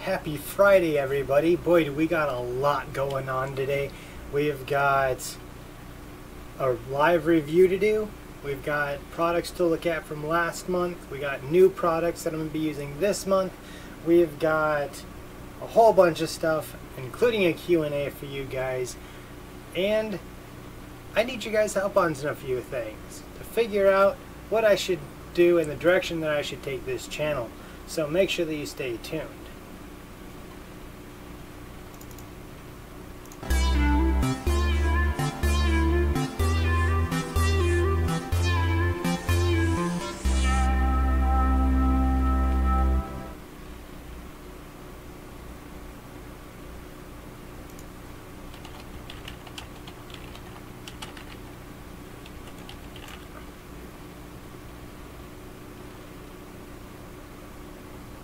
Happy Friday, everybody. Boy, do we got a lot going on today. We've got a live review to do. We've got products to look at from last month. We got new products that I'm going to be using this month. We've got a whole bunch of stuff, including a Q&A for you guys. And I need you guys' help on a few things to figure out what I should do and the direction that I should take this channel. So make sure that you stay tuned.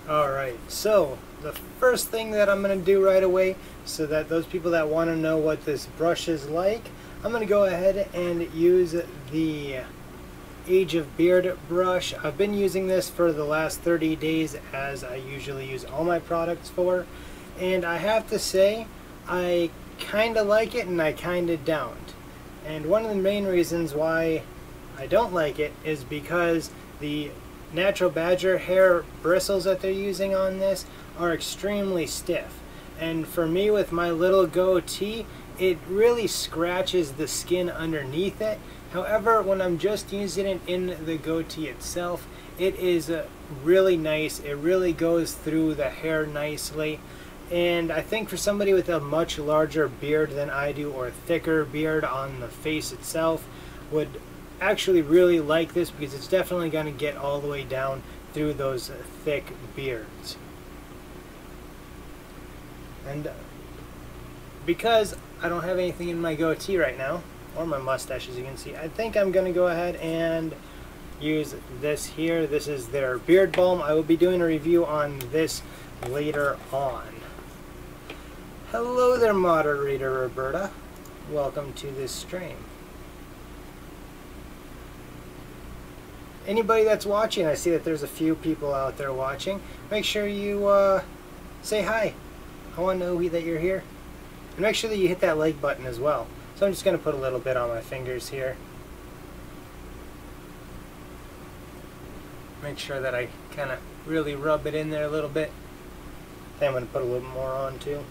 Alright, so the first thing that I'm going to do right away, so that those people that want to know what this brush is like, I'm going to go ahead and use the Age of Beard brush. I've been using this for the last 30 days as I usually use all my products for, and I have to say I kind of like it and I kind of don't. And one of the main reasons why I don't like it is because the natural badger hair bristles that they're using on this are extremely stiff, and for me with my little goatee it really scratches the skin underneath it. However, when I'm just using it in the goatee itself, it is really nice. It really goes through the hair nicely, and I think for somebody with a much larger beard than I do, or thicker beard on the face itself, would actually really like this, because it's definitely going to get all the way down through those thick beards. And because I don't have anything in my goatee right now, or my mustache as you can see, I think I'm going to go ahead and use this here. This is their beard balm. I will be doing a review on this later on. Hello there, moderator Roberta. Welcome to this stream. Anybody that's watching, I see that there's a few people out there watching. Make sure you say hi. I want to know that you're here. And make sure that you hit that like button as well. So I'm just going to put a little bit on my fingers here. Make sure that I kind of really rub it in there a little bit. Then I'm going to put a little more on too.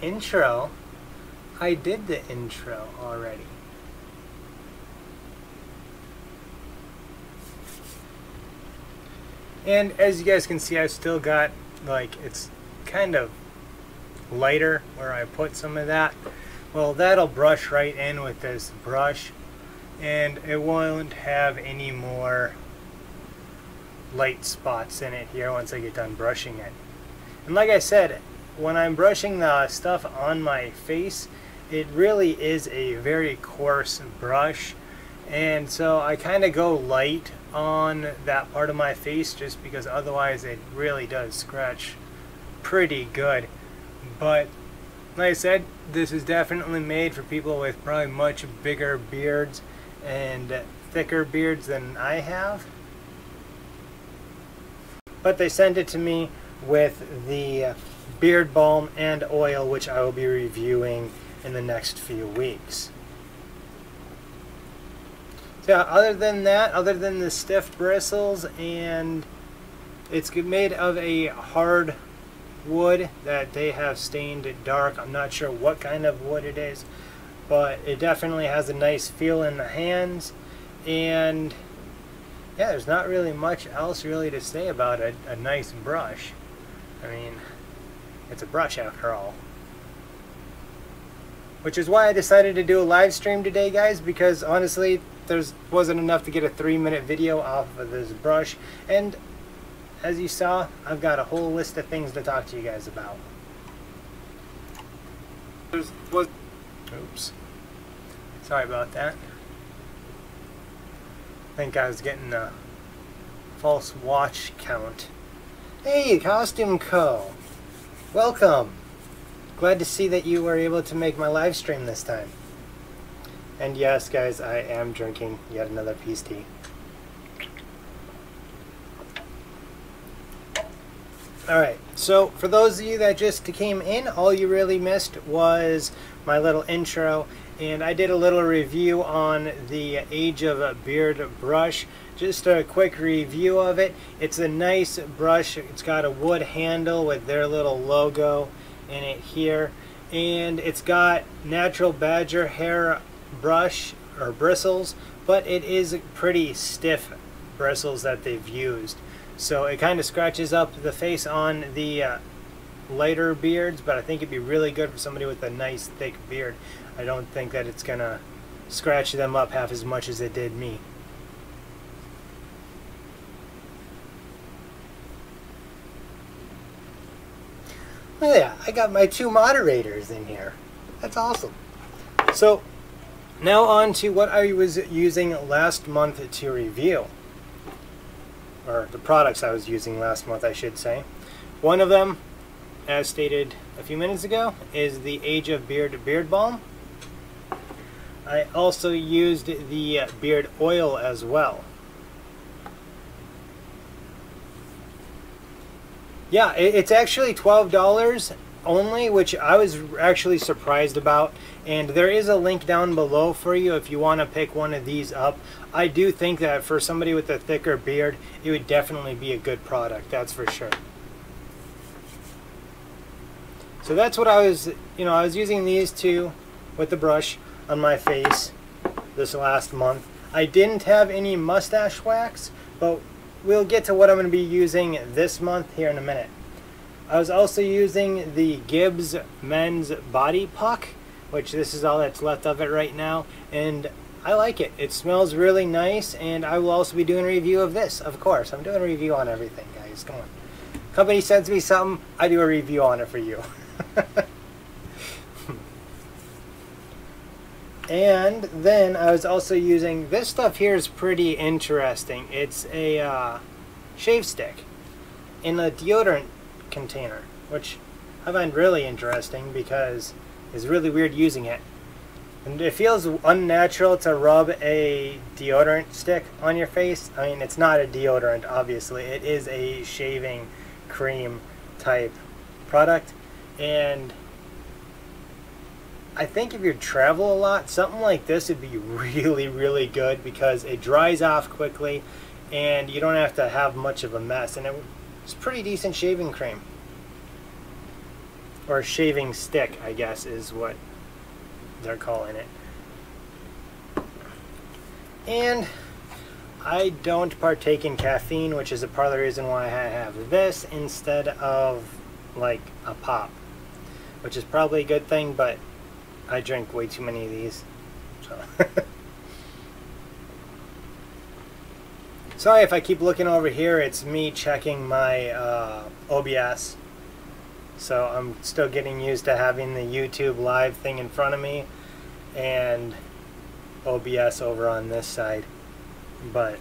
Intro. I did the intro already. And as you guys can see, I've still got, like, it's kind of lighter where I put some of that. Well, that'll brush right in with this brush, and it won't have any more light spots in it here once I get done brushing it. And like I said, when I'm brushing the stuff on my face, it really is a very coarse brush, and so I kind of go light on that part of my face just because otherwise it really does scratch pretty good. But like I said, this is definitely made for people with probably much bigger beards and thicker beards than I have. But they sent it to me with the beard balm and oil, which I will be reviewing in the next few weeks. So other than that, other than the stiff bristles, and it's made of a hard wood that they have stained dark. I'm not sure what kind of wood it is, but it definitely has a nice feel in the hands. And yeah, there's not really much else really to say about it. A nice brush. I mean, it's a brush after all. Which is why I decided to do a live stream today, guys, because honestly, there wasn't enough to get a 3-minute video off of this brush. And as you saw, I've got a whole list of things to talk to you guys about. Oops. Sorry about that. I think I was getting a false watch count. Hey, Costume Co. Welcome. glad to see that you were able to make my live stream this time. And yes, guys, I am drinking yet another peace tea. Alright, so for those of you that just came in, all you really missed was my little intro, and I did a little review on the Age of Beard brush. Just a quick review of it. It's a nice brush. It's got a wood handle with their little logo in it here, and it's got natural badger hair brush or bristles, but it is pretty stiff bristles that they've used. So it kind of scratches up the face on the lighter beards, but I think it'd be really good for somebody with a nice thick beard. I don't think that it's gonna scratch them up half as much as it did me. Oh yeah, I got my 2 moderators in here. That's awesome. So now on to what I was using last month to review. Or the products I was using last month, I should say. One of them, as stated a few minutes ago, is the Age of Beard Beard Balm. I also used the beard oil as well. Yeah, it's actually $12 only, which I was actually surprised about, and there is a link down below for you if you want to pick one of these up. I do think that for somebody with a thicker beard, it would definitely be a good product, that's for sure. So that's what I was using these 2 with the brush on my face this last month. I didn't have any mustache wax, but we'll get to what I'm going to be using this month here in a minute. I was also using the Gibbs Men's Body Puck, which this is all that's left of it right now, and I like it. It smells really nice, and I will also be doing a review of this, of course. I'm doing a review on everything, guys. Come on. Company sends me something, I do a review on it for you. And then I was also using, this stuff here is pretty interesting. It's a shave stick in a deodorant container, which I find really interesting because it's really weird using it. And it feels unnatural to rub a deodorant stick on your face. I mean, it's not a deodorant, obviously. It is a shaving cream type product. And I think if you travel a lot, something like this would be really, really good because it dries off quickly and you don't have to have much of a mess. And it's pretty decent shaving cream. Or shaving stick, I guess, is what they're calling it. And I don't partake in caffeine, which is a part of the reason why I have this instead of like a pop, which is probably a good thing, but I drink way too many of these. So sorry if I keep looking over here, it's me checking my OBS. So I'm still getting used to having the YouTube live thing in front of me and OBS over on this side. But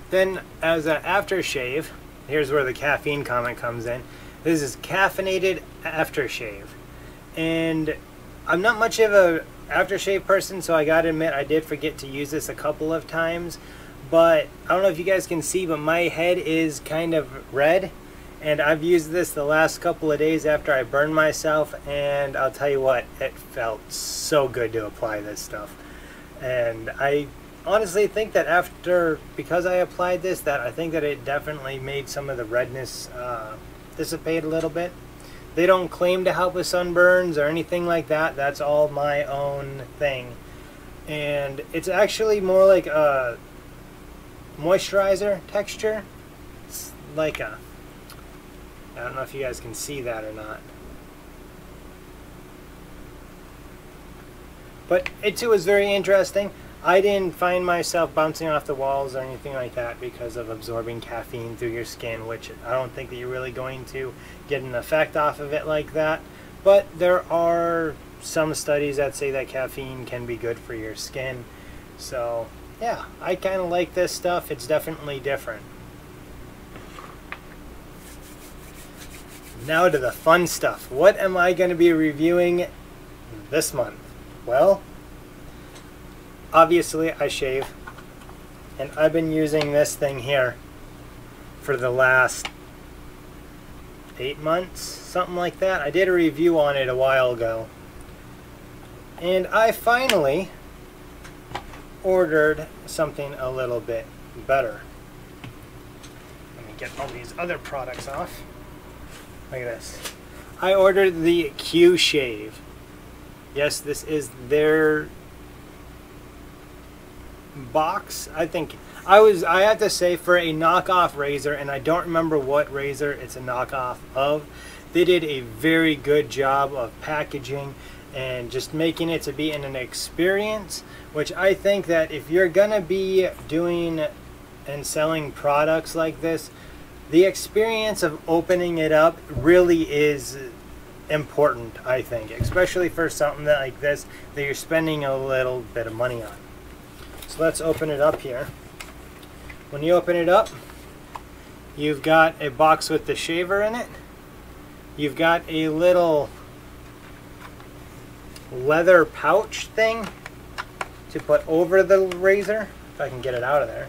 then as an aftershave, here's where the caffeine comment comes in. This is caffeinated aftershave. And I'm not much of a aftershave person, so I gotta admit I did forget to use this a couple of times. But I don't know if you guys can see, but my head is kind of red. And I've used this the last couple of days after I burned myself, and I'll tell you what, it felt so good to apply this stuff. And I honestly think that because I applied this, that I think that it definitely made some of the redness dissipate a little bit. They don't claim to help with sunburns or anything like that. That's all my own thing. And it's actually more like a moisturizer texture. It's like a, I don't know if you guys can see that or not. But it too was very interesting. I didn't find myself bouncing off the walls or anything like that because of absorbing caffeine through your skin, which I don't think that you're really going to get an effect off of it like that. But there are some studies that say that caffeine can be good for your skin. So yeah, I kind of like this stuff. It's definitely different. Now to the fun stuff. What am I going to be reviewing this month? Well, obviously I shave, and I've been using this thing here for the last 8 months, something like that. I did a review on it a while ago, and I finally ordered something a little bit better. Let me get all these other products off. Look at this. I ordered the Q Shave. Yes, this is their box. I have to say, for a knockoff razor, and I don't remember what razor it's a knockoff of, they did a very good job of packaging and just making it to be an experience, which I think that if you're gonna be doing and selling products like this, the experience of opening it up really is important, I think, especially for something like this that you're spending a little bit of money on. So let's open it up here. When you open it up, you've got a box with the shaver in it. You've got a little leather pouch thing to put over the razor, if I can get it out of there.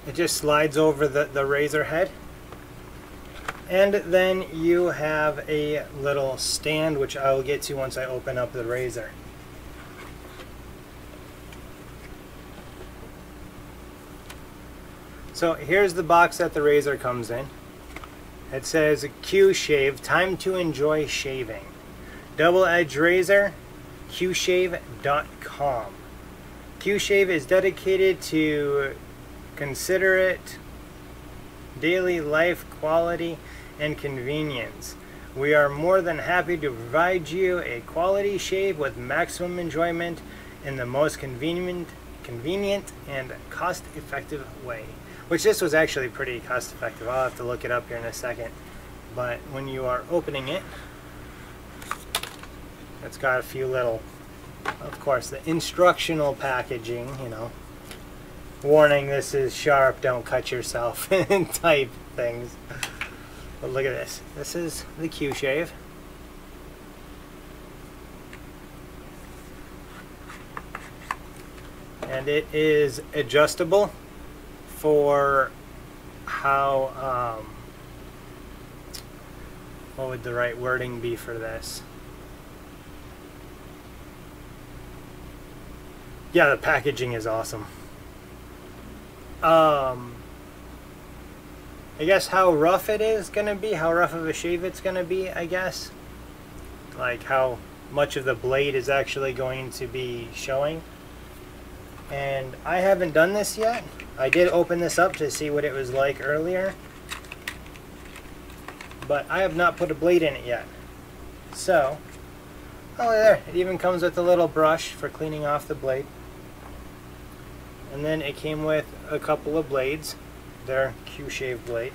It just slides over the razor head. And then you have a little stand, which I will get to once I open up the razor. So here's the box that the razor comes in. It says Q Shave, time to enjoy shaving. Double-edged razor, qshave.com. Q Shave is dedicated to considerate daily life quality and convenience. We are more than happy to provide you a quality shave with maximum enjoyment in the most convenient and cost-effective way. Which this was actually pretty cost-effective. I'll have to look it up here in a second. But when you are opening it, it's got a few little, of course, the instructional packaging, you know. Warning, this is sharp, don't cut yourself, type things. But look at this. This is the Q Shave. And it is adjustable for how, what would the right wording be for this? Yeah, the packaging is awesome. I guess how rough it is gonna be, how rough of a shave it's gonna be, I guess. Like how much of the blade is actually going to be showing. And I haven't done this yet. I did open this up to see what it was like earlier, but I have not put a blade in it yet. So, oh there, it even comes with a little brush for cleaning off the blade. And then it came with a couple of blades, their Q Shave blade.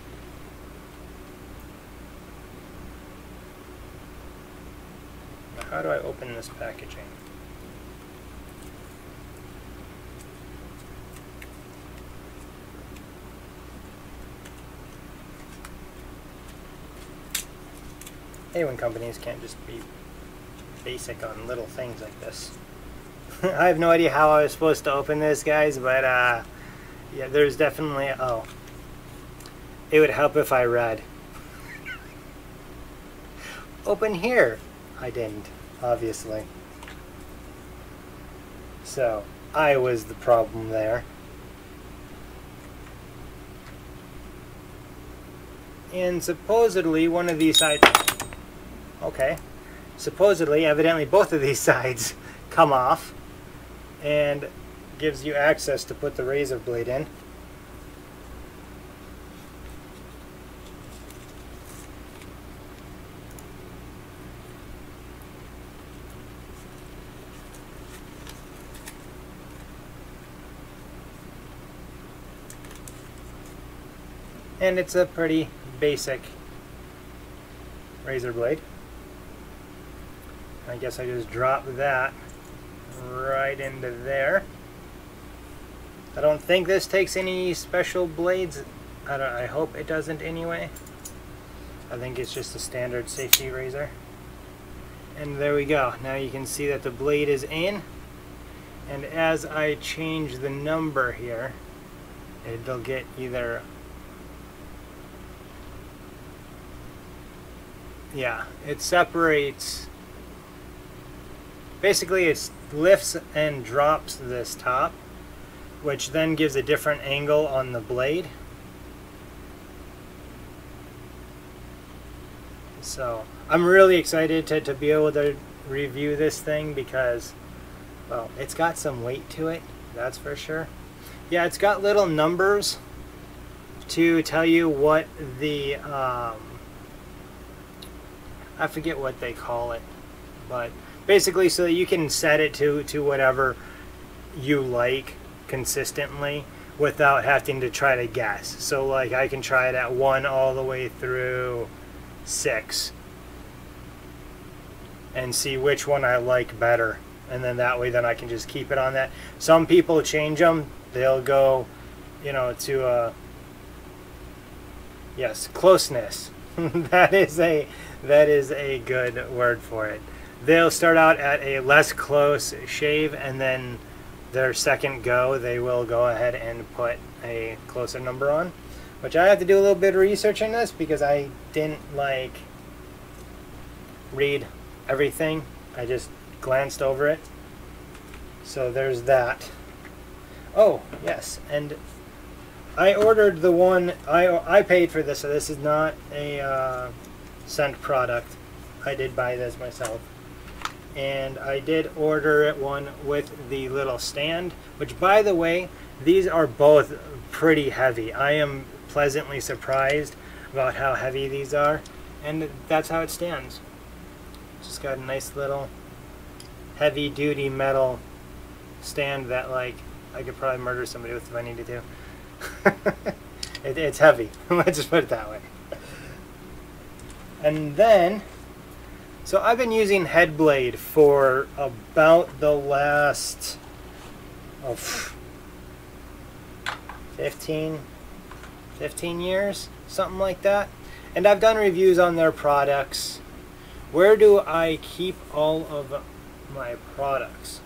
Now, how do I open this packaging? Hey, when companies can't just be basic on little things like this. I have no idea how I was supposed to open this, guys, but yeah, there's definitely, oh, it would help if I read. Open here. I didn't, obviously. So, I was the problem there. And supposedly one of these sides, okay, supposedly, evidently both of these sides come off and gives you access to put the razor blade in. And it's a pretty basic razor blade. I guess I just drop that right into there. I don't think this takes any special blades. I hope it doesn't anyway. I think it's just a standard safety razor. And there we go. Now you can see that the blade is in. And as I change the number here, it'll get either, yeah, it separates, basically it lifts and drops this top, which then gives a different angle on the blade. So I'm really excited to be able to review this thing because, well, it's got some weight to it, that's for sure. Yeah, it's got little numbers to tell you what the, I forget what they call it, but basically so that you can set it to whatever you like consistently without having to try to guess. So like I can try it at 1 all the way through 6 and see which one I like better. And then that way, then I can just keep it on that. Some people change them. They'll go, you know, to yes, closeness. that is a good word for it. They'll start out at a less close shave, and then their second go, they will go ahead and put a closer number on. Which I have to do a little bit of research on this because I didn't like read everything. I just glanced over it. So there's that. Oh, yes, and I ordered the one, I paid for this, so this is not a scent product. I did buy this myself. And I did order one with the little stand, which by the way, these are both pretty heavy. I am pleasantly surprised about how heavy these are, and that's how it stands. Just got a nice little heavy duty metal stand that like I could probably murder somebody with if I needed to. It's heavy. Let's just put it that way. And then, so I've been using Headblade for about the last 15 years, something like that. And I've done reviews on their products. Where do I keep all of my products?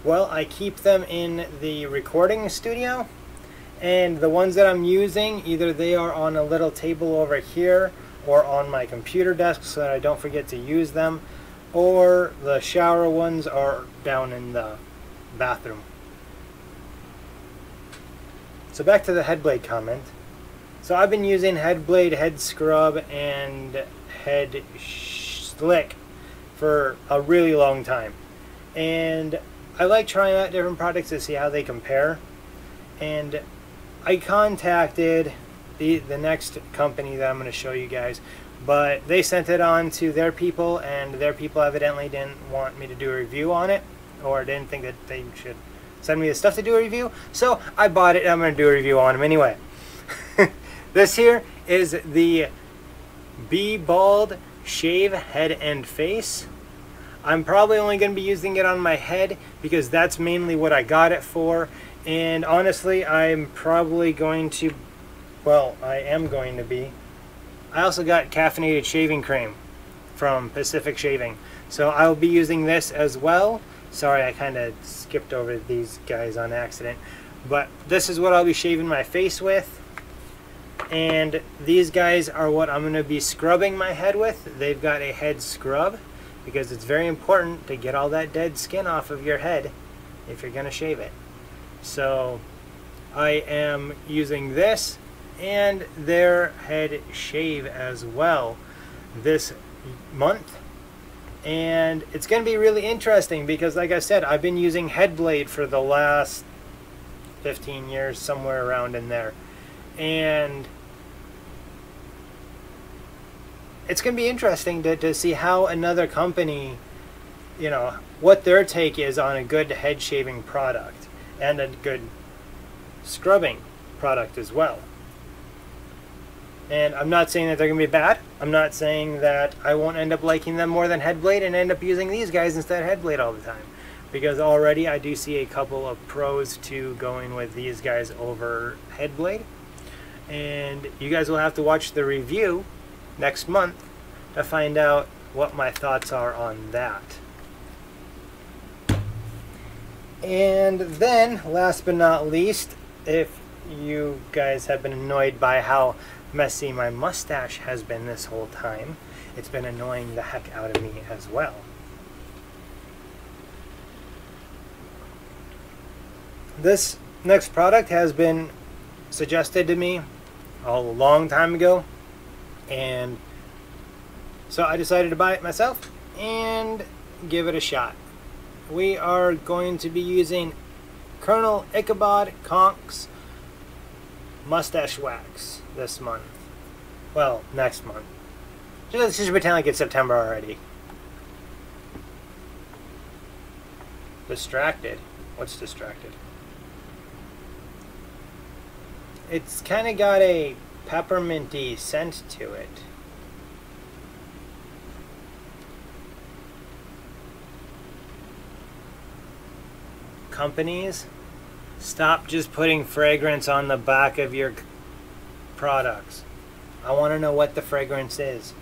Well, I keep them in the recording studio, and the ones that I'm using, either they are on a little table over here or on my computer desk so that I don't forget to use them, or the shower ones are down in the bathroom. So back to the Headblade comment. So I've been using Headblade, Head Scrub, and Head Slick for a really long time. And I like trying out different products to see how they compare. And I contacted the next company that I'm going to show you guys, but they sent it on to their people, and their people evidently didn't want me to do a review on it, or didn't think that they should send me the stuff to do a review. So I bought it and I'm going to do a review on them anyway. This here is the Be Bald Shave Head and Face. I'm probably only going to be using it on my head because that's mainly what I got it for. And honestly, I'm probably going to, well, I am going to be. I also got caffeinated shaving cream from Pacific Shaving. So I'll be using this as well. Sorry, I kind of skipped over these guys on accident. But this is what I'll be shaving my face with. And these guys are what I'm going to be scrubbing my head with. They've got a head scrub because it's very important to get all that dead skin off of your head if you're going to shave it. So I am using this and their head shave as well this month. And it's going to be really interesting because, like I said, I've been using Headblade for the last 15 years, somewhere around in there. And it's going to be interesting to see how another company, you know, what their take is on a good head shaving product and a good scrubbing product as well. And I'm not saying that they're going to be bad. I'm not saying that I won't end up liking them more than Headblade and end up using these guys instead of Headblade all the time. because already I do see a couple of pros to going with these guys over head blade. And you guys will have to watch the review next month to find out what my thoughts are on that. And then, last but not least, if you guys have been annoyed by how messy my mustache has been this whole time, it's been annoying the heck out of me as well. This next product has been suggested to me a long time ago, and so I decided to buy it myself and give it a shot. We are going to be using Colonel Ichabod Conk's mustache wax this month. Well, next month. Let's just pretend like it's September already. Distracted? What's distracted? It's kind of got a pepperminty scent to it. Companies, stop just putting fragrance on the back of your products. I want to know what the fragrance is.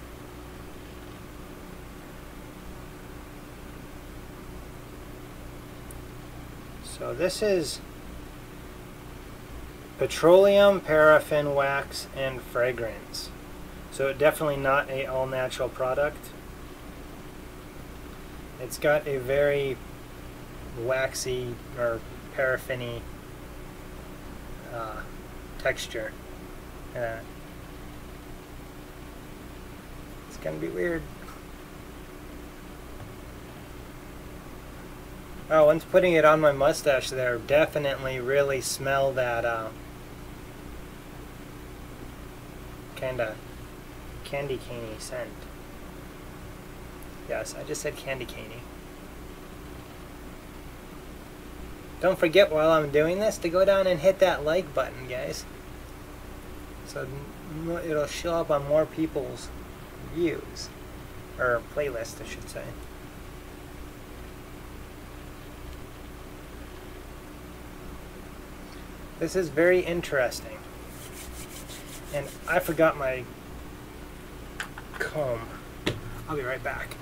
So this is petroleum, paraffin, wax, and fragrance. So definitely not a all-natural product. It's got a very waxy or paraffin-y texture. It's gonna be weird. Oh, once putting it on my mustache there, definitely really smell that kinda candy cane-y scent. Yes, I just said candy cane-y. Don't forget while I'm doing this to go down and hit that like button, guys. So it'll show up on more people's views. Or playlist, I should say. This is very interesting. And I forgot my comb. I'll be right back.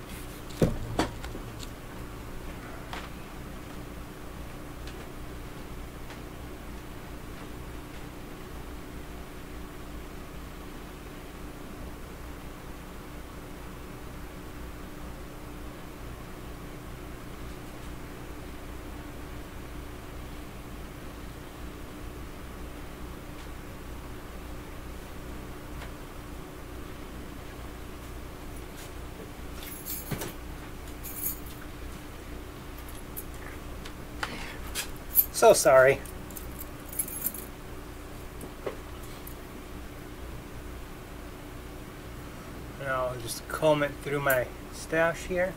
So sorry. Now I'll just comb it through my stash here.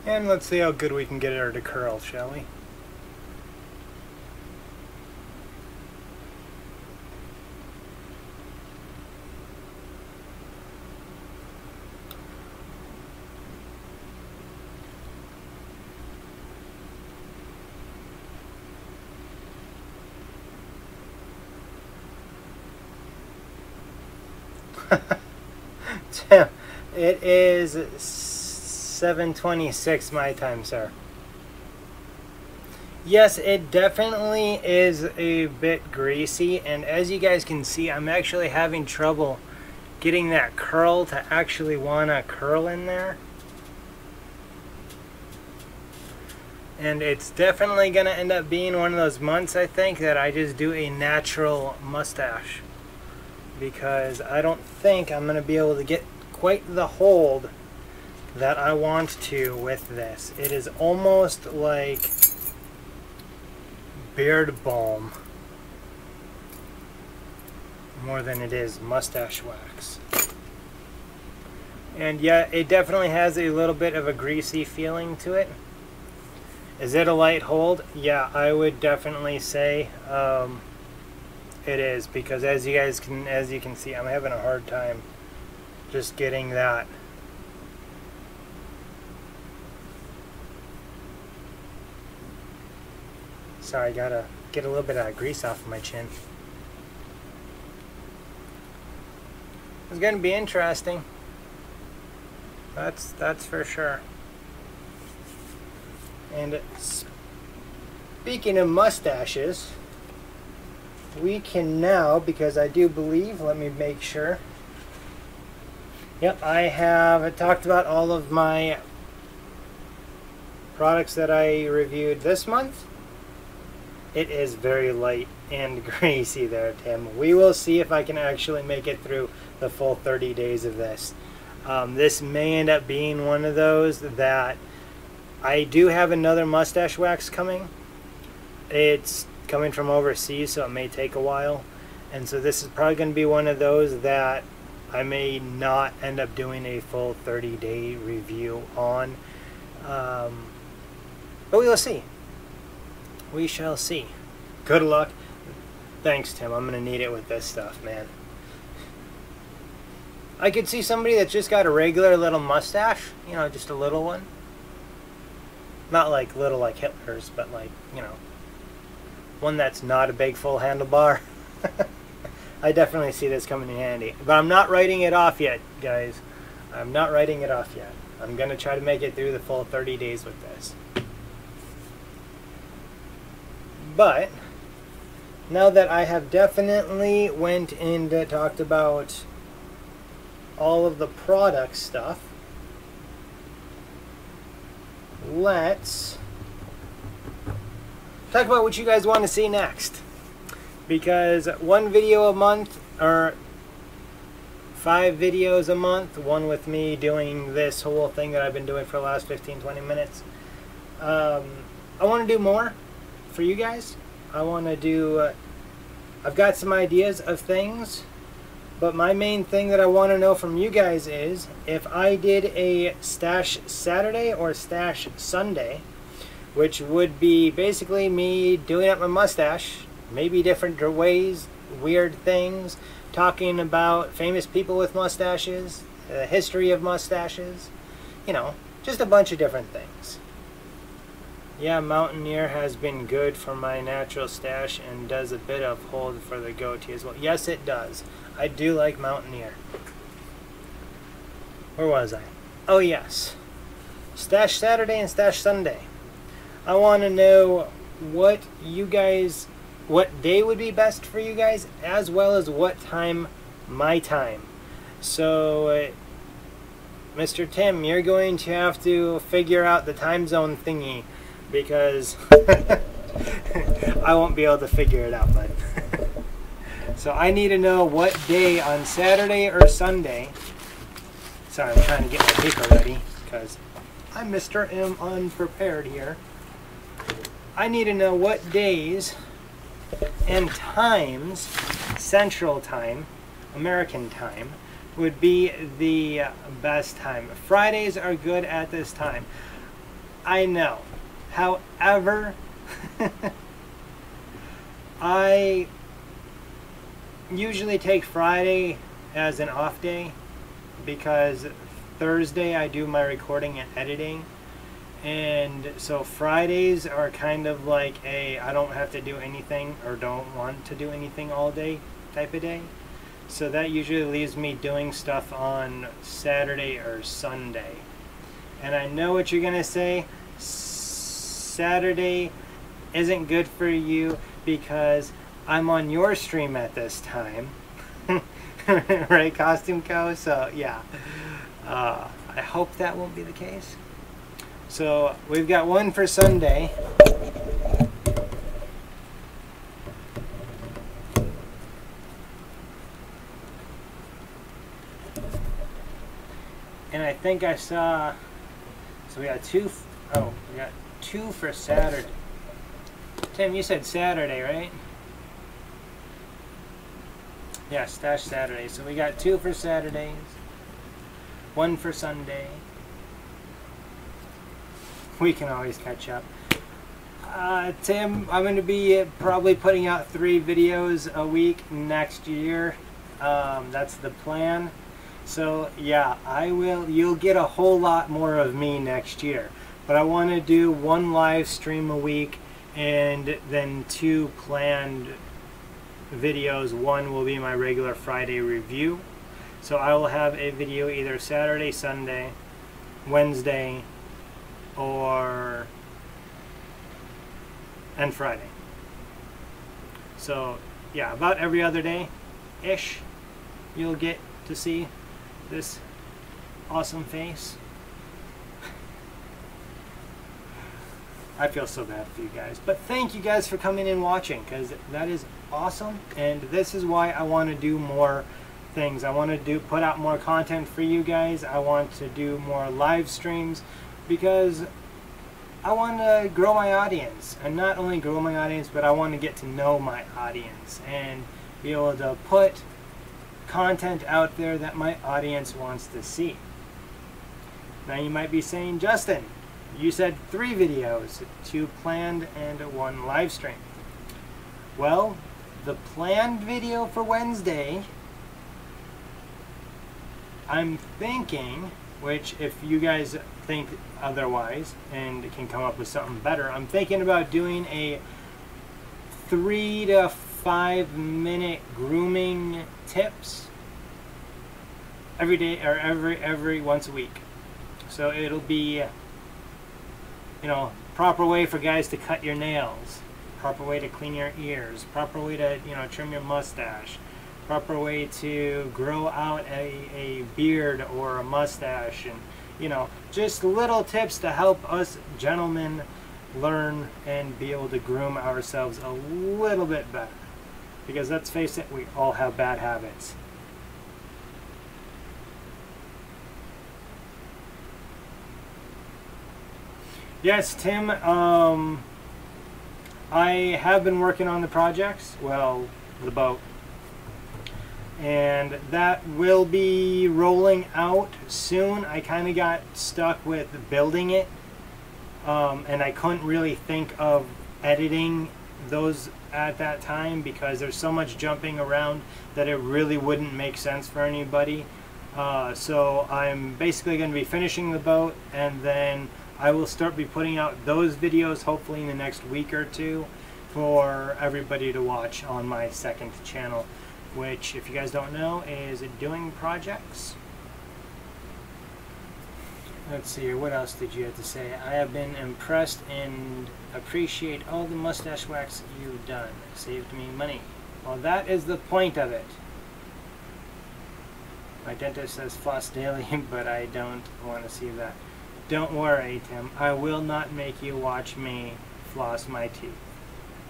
And let's see how good we can get her to curl, shall we? Damn, it is 7:26 my time, sir. Yes, it definitely is a bit greasy, and as you guys can see, I'm actually having trouble getting that curl to actually want to curl in there. And it's definitely going to end up being one of those months, I think, that I just do a natural mustache, because I don't think I'm going to be able to get quite the hold that I want to with this. It is almost like beard balm more than it is mustache wax. And yeah, it definitely has a little bit of a greasy feeling to it. Is it a light hold? Yeah, I would definitely say it is, because as you can see, I'm having a hard time just getting that. Sorry, I gotta get a little bit of grease off of my chin. It's gonna be interesting. That's for sure. And speaking of mustaches, we can now, because I do believe, let me make sure. Yep, I have talked about all of my products that I reviewed this month. It is very light and greasy there, Tim. We will see if I can actually make it through the full 30 days of this. This may end up being one of those that I do have another mustache wax coming. It's coming from overseas, so it may take a while. And so this is probably going to be one of those that I may not end up doing a full 30-day review on. But we will see. We shall see. Good luck. Thanks, Tim. I'm going to need it with this stuff, man. I could see somebody that's just got a regular little mustache, you know, just a little one. Not like little like Hitler's, but like, you know, one that's not a big full handlebar. I definitely see this coming in handy. But I'm not writing it off yet, guys. I'm not writing it off yet. I'm going to try to make it through the full 30 days with this. But now that I have definitely went and talked about all of the product stuff, let's talk about what you guys want to see next. Because one video a month, or 5 videos a month, one with me doing this whole thing that I've been doing for the last 15-20 minutes. I want to do more for you guys. I want to do, I've got some ideas of things, but my main thing that I want to know from you guys is if I did a Stash Saturday or Stash Sunday, which would be basically me doing up my mustache, maybe different ways, weird things, talking about famous people with mustaches, the history of mustaches, you know, just a bunch of different things. Yeah, Mountaineer has been good for my natural stash and does a bit of hold for the goatee as well. Yes, it does. I do like Mountaineer. Where was I? Oh, yes. Stash Saturday and Stash Sunday. I want to know what you guys, what day would be best for you guys, as well as what time, my time. So, Mr. Tim, you're going to have to figure out the time zone thingy, because I won't be able to figure it out, bud. So I need to know what day on Saturday or Sunday. Sorry, I'm trying to get my paper ready because I'm Mr. M unprepared here. I need to know what days and times, Central Time, American Time, would be the best time. Fridays are good at this time. I know. However, I usually take Friday as an off day because Thursday I do my recording and editing, and so Fridays are kind of like a I don't have to do anything or don't want to do anything all day type of day. So that usually leaves me doing stuff on Saturday or Sunday. And I know what you're gonna say, Saturday isn't good for you because I'm on your stream at this time. Right, Costume Co? So yeah, I hope that won't be the case. So we've got one for Sunday. And I think I saw, so we got two, oh, we got 2 for Saturday. Tim, you said Saturday, right? Yeah, Stash Saturday. So we got 2 for Saturdays. one for Sunday. We can always catch up. Tim, I'm going to be probably putting out 3 videos a week next year. That's the plan. So yeah, you'll get a whole lot more of me next year. But I want to do 1 live stream a week and then 2 planned videos. 1 will be my regular Friday review. So I will have a video either Saturday, Sunday, Wednesday, and Friday. So yeah, about every other day-ish you'll get to see this awesome face. I feel so bad for you guys, but thank you guys for coming and watching, because that is awesome, and this is why I want to do more things. I want to put out more content for you guys. I want to do more live streams because I want to grow my audience, and not only grow my audience, but I want to get to know my audience and be able to put content out there that my audience wants to see. Now you might be saying, Justin, you said 3 videos, 2 planned and 1 live stream. Well, the planned video for Wednesday, I'm thinking, which if you guys think otherwise and can come up with something better, I'm thinking about doing a 3 to 5 minute grooming tips every day, or every once a week. So it'll be, you know, proper way for guys to cut your nails, proper way to clean your ears, proper way to, you know, trim your mustache, proper way to grow out a beard or a mustache, and you know, just little tips to help us gentlemen learn and be able to groom ourselves a little bit better. Because let's face it, we all have bad habits. Yes, Tim, I have been working on the projects, well, the boat, and that will be rolling out soon. I kind of got stuck with building it, and I couldn't really think of editing those at that time because there's so much jumping around that it really wouldn't make sense for anybody. So I'm basically going to be finishing the boat, and then I will start be putting out those videos hopefully in the next week or 2 for everybody to watch on my second channel, which, if you guys don't know, is Doing Projects. Let's see, what else did you have to say? I have been impressed and appreciate all the mustache wax you've done. It saved me money. Well, that is the point of it. My dentist says floss daily, but I don't want to see that. Don't worry, Tim. I will not make you watch me floss my teeth.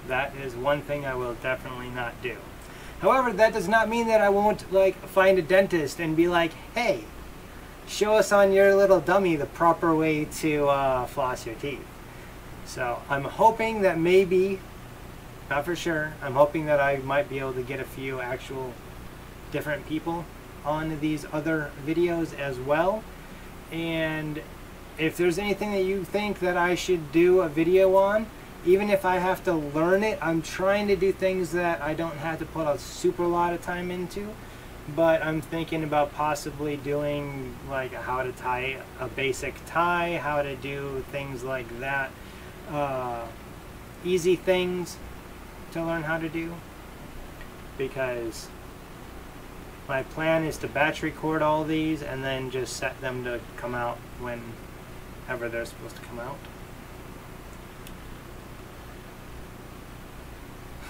That is one thing I will definitely not do. However, that does not mean that I won't find a dentist and be like, hey, show us on your little dummy the proper way to floss your teeth. So I'm hoping that maybe, not for sure, I'm hoping that I might be able to get a few actual different people on these other videos as well. And if there's anything that you think that I should do a video on, even if I have to learn it, I'm trying to do things that I don't have to put a super lot of time into. But I'm thinking about possibly doing like how to tie a basic tie, how to do things like that. Easy things to learn how to do. Because my plan is to batch record all these and then just set them to come out whenever they're supposed to come out.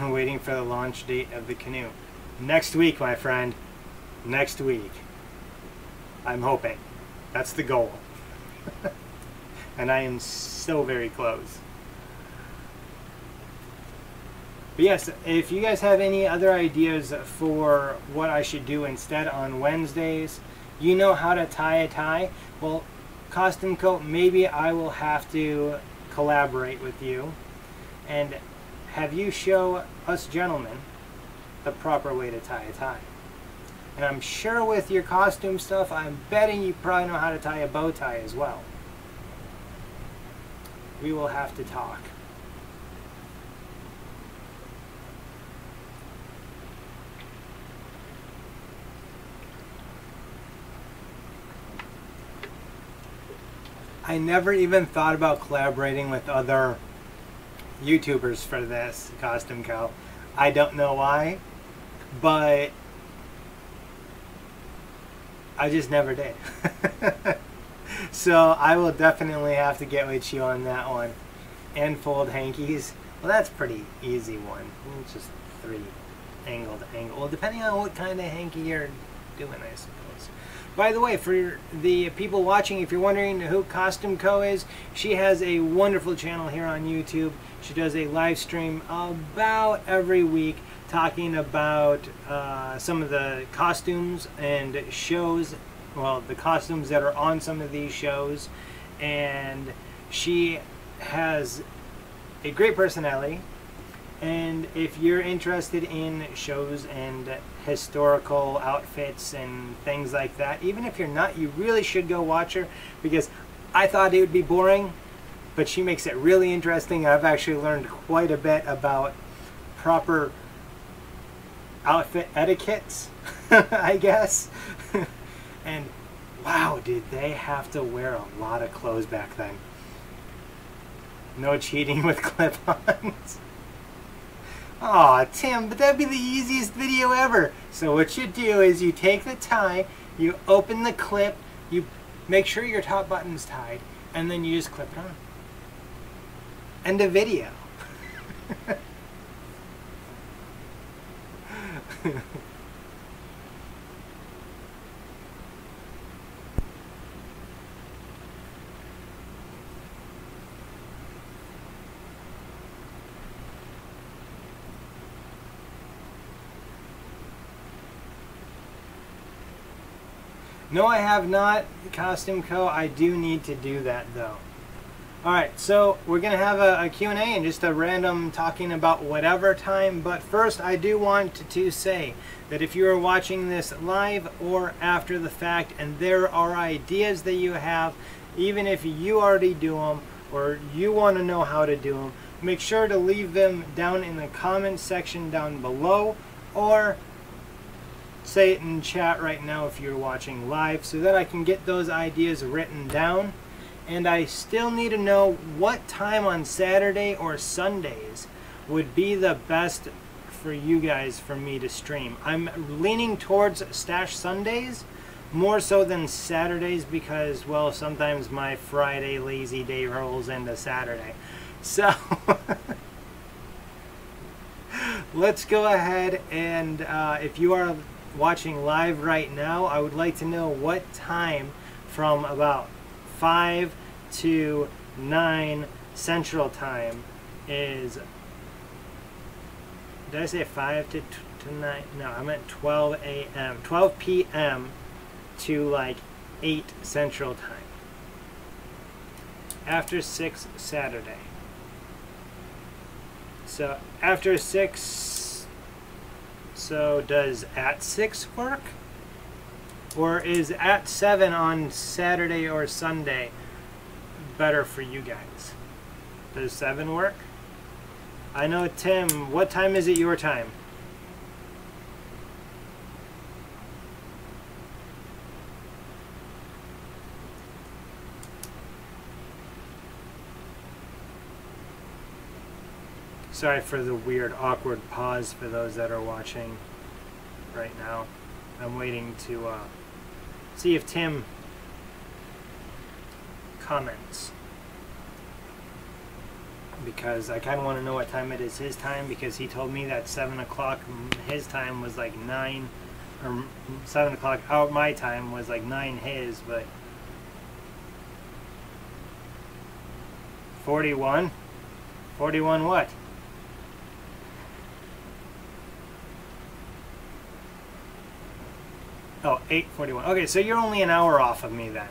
I'm waiting for the launch date of the canoe. Next week, my friend. Next week. I'm hoping. That's the goal. And I am so very close. But yes, if you guys have any other ideas for what I should do instead on Wednesdays, you know how to tie a tie. Well, Costume Coat, maybe I will have to collaborate with you and have you show us gentlemen the proper way to tie a tie. And I'm sure with your costume stuff, I'm betting you probably know how to tie a bow tie as well. We will have to talk. I never even thought about collaborating with other YouTubers for this costume co. I don't know why, but I just never did. So I will definitely have to get with you on that one. And fold hankies. Well, that's pretty easy one. It's just 3 angle to angle. Well, depending on what kind of hanky you're doing, I suppose. By the way, for the people watching, if you're wondering who Costume Co is, she has a wonderful channel here on YouTube. She does a live stream about every week talking about some of the costumes and shows, well, the costumes that are on some of these shows. And she has a great personality. And if you're interested in shows and historical outfits and things like that, even if you're not, you really should go watch her, because I thought it would be boring, but she makes it really interesting. I've actually learned quite a bit about proper outfit etiquettes, I guess. And wow, did they have to wear a lot of clothes back then. No cheating with clip-ons. Aw, Tim, but that'd be the easiest video ever. So what you do is you take the tie, you open the clip, you make sure your top button's tied, and then you just clip it on. End of video. No, I have not, Costume Co. I do need to do that, though. Alright, so we're going to have a Q&A and just a random talking about whatever time. But first, I do want to say that if you are watching this live or after the fact and there are ideas that you have, even if you already do them or you want to know how to do them, make sure to leave them down in the comment section down below, or say it in chat right now if you're watching live, so that I can get those ideas written down. And I still need to know what time on Saturday or Sundays would be the best for you guys for me to stream. I'm leaning towards Stash Sundays more so than Saturdays because, well, sometimes my Friday lazy day rolls into Saturday. So let's go ahead and if you are watching live right now, I would like to know what time from about 5 to 9 Central Time is. Did I say 5 to 9? No, I meant 12 a.m. 12 p.m. to like 8 Central Time. After 6 Saturday. So after 6, so does at 6 work? Or is at 7 on Saturday or Sunday better for you guys? Does 7 work? I know, Tim, what time is it your time? Sorry for the weird, awkward pause for those that are watching right now. I'm waiting to see if Tim comments, because I kind of want to know what time it is his time, because he told me that 7 o'clock his time was like 9, or 7 o'clock out my time was like 9 his, but 41 what? Oh, 8:41. Okay, so you're only an hour off of me then.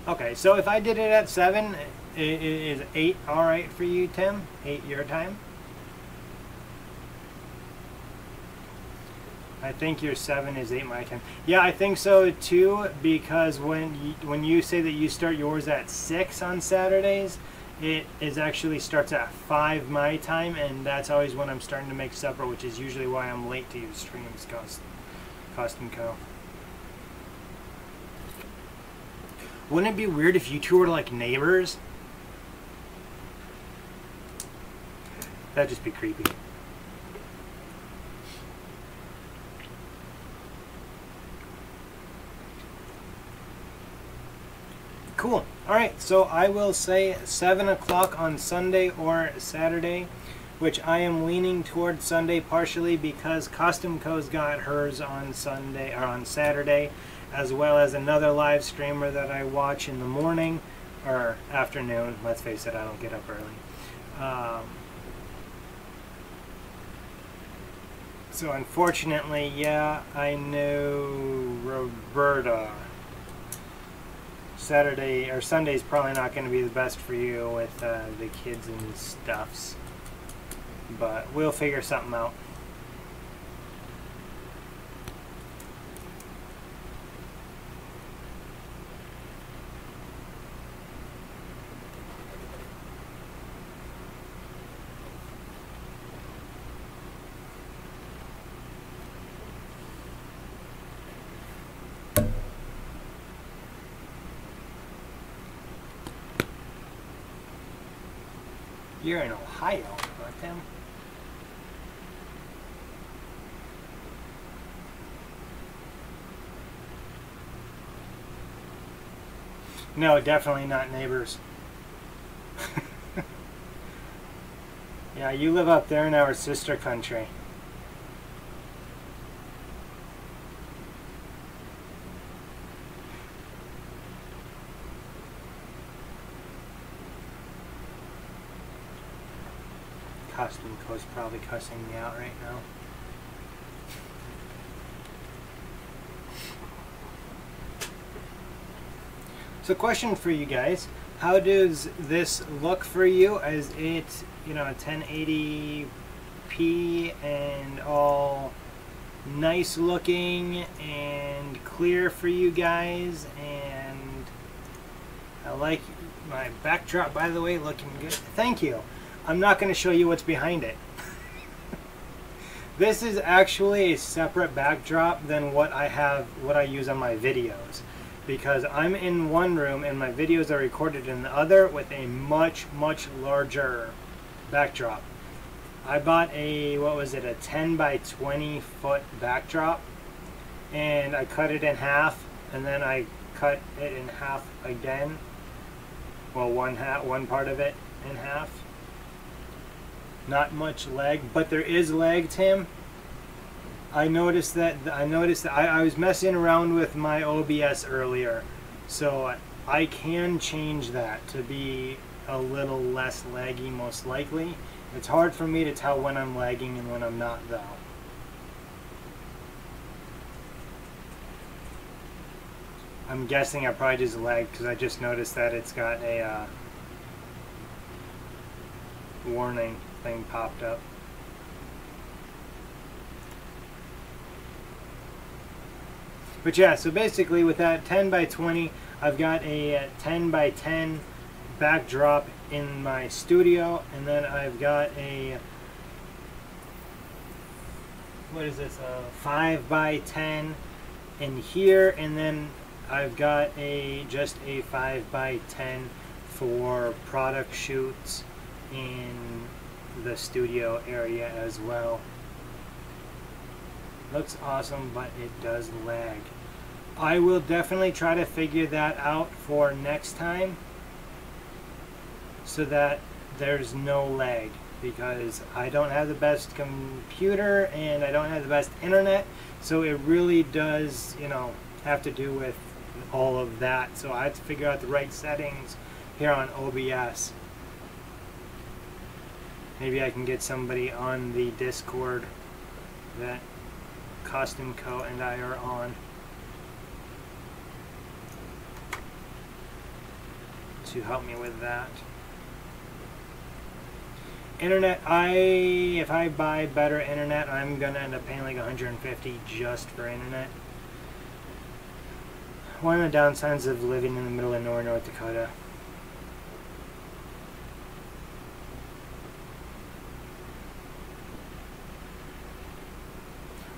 Okay, so if I did it at 7, is 8 alright for you, Tim? 8 your time? I think your 7 is 8 my time. Yeah, I think so too, because when you say that you start yours at 6 on Saturdays, it is actually starts at 5 my time, and that's always when I'm starting to make supper, which is usually why I'm late to use streams. Costume Co. Wouldn't it be weird if you two were like neighbors? That'd just be creepy. Cool. Alright, so I will say 7 o'clock on Sunday or Saturday, which I am leaning towards Sunday partially because Costume Co's got hers on Sunday or on Saturday, as well as another live streamer that I watch in the morning or afternoon. Let's face it, I don't get up early. So unfortunately, yeah, I know Roberta. Saturday or Sunday is probably not going to be the best for you with the kids and stuffs, but we'll figure something out. You're in Ohio, aren't you? No, definitely not neighbors. Yeah, you live up there in our sister country. Costume Co's probably cussing me out right now. So question for you guys, how does this look for you? Is it, you know, 1080p and all nice looking and clear for you guys? And I like my backdrop, by the way, looking good. Thank you. I'm not going to show you what's behind it. This is actually a separate backdrop than what I use on my videos, because I'm in one room and my videos are recorded in the other with a much larger backdrop. I bought a, what was it, a 10 by 20 foot backdrop, and I cut it in half, and then I cut it in half again. Well, one part of it in half. Not much leg, but there is leg, Tim. I noticed that I was messing around with my OBS earlier, so I can change that to be a little less laggy, most likely. It's hard for me to tell when I'm lagging and when I'm not, though. I'm guessing I probably just lagged because I just noticed that it's got a warning thing popped up. But yeah, so basically with that 10 by 20, I've got a 10 by 10 backdrop in my studio, and then I've got a, what is this, a 5 by 10 in here, and then I've got just a 5 by 10 for product shoots in the studio area as well. Looks awesome, but it does lag. I will definitely try to figure that out for next time so that there's no lag, because I don't have the best computer and I don't have the best internet, so it really does, you know, have to do with all of that. So I have to figure out the right settings here on OBS. Maybe I can get somebody on the Discord that Costume Co and I are on to help me with that. Internet, if I buy better internet, I'm gonna end up paying like $150 just for internet. One of the downsides of living in the middle of nowhere, North Dakota.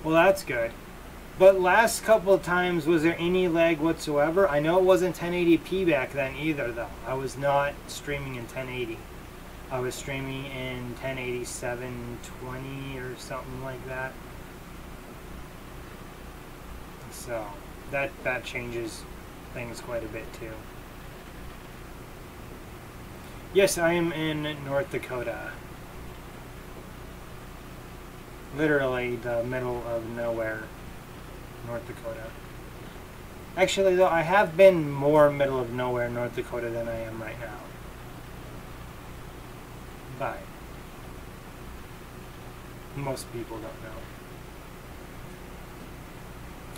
Well, that's good. But last couple of times, was there any lag whatsoever? I know it wasn't 1080p back then either, though. I was not streaming in 1080. I was streaming in 1080 720 or something like that. So that changes things quite a bit too. Yes, I am in North Dakota. Literally the middle of nowhere, North Dakota. Actually, though, I have been more middle of nowhere, North Dakota than I am right now. But most people don't know.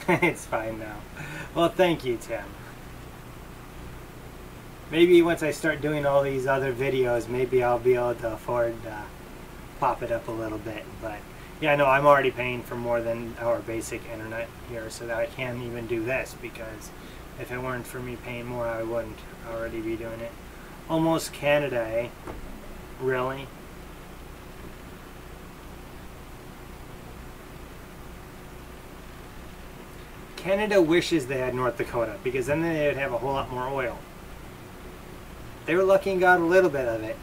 It's fine now. Well, thank you, Tim. Maybe once I start doing all these other videos, maybe I'll be able to afford to pop it up a little bit. But yeah, no, I'm already paying for more than our basic internet here, so that I can't even do this, because if it weren't for me paying more, I wouldn't already be doing it. Almost Canada, eh? Really? Canada wishes they had North Dakota, because then they would have a whole lot more oil. They were lucky and got a little bit of it.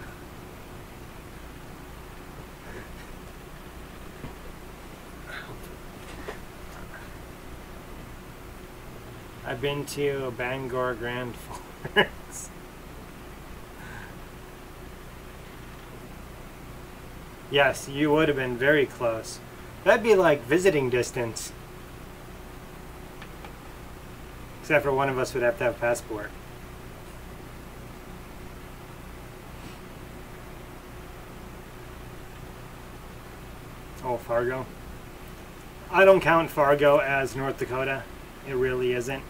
I've been to Bangor Grand Forks. Yes, you would have been very close. That'd be like visiting distance. Except for one of us would have to have a passport. Oh, Fargo. I don't count Fargo as North Dakota. It really isn't.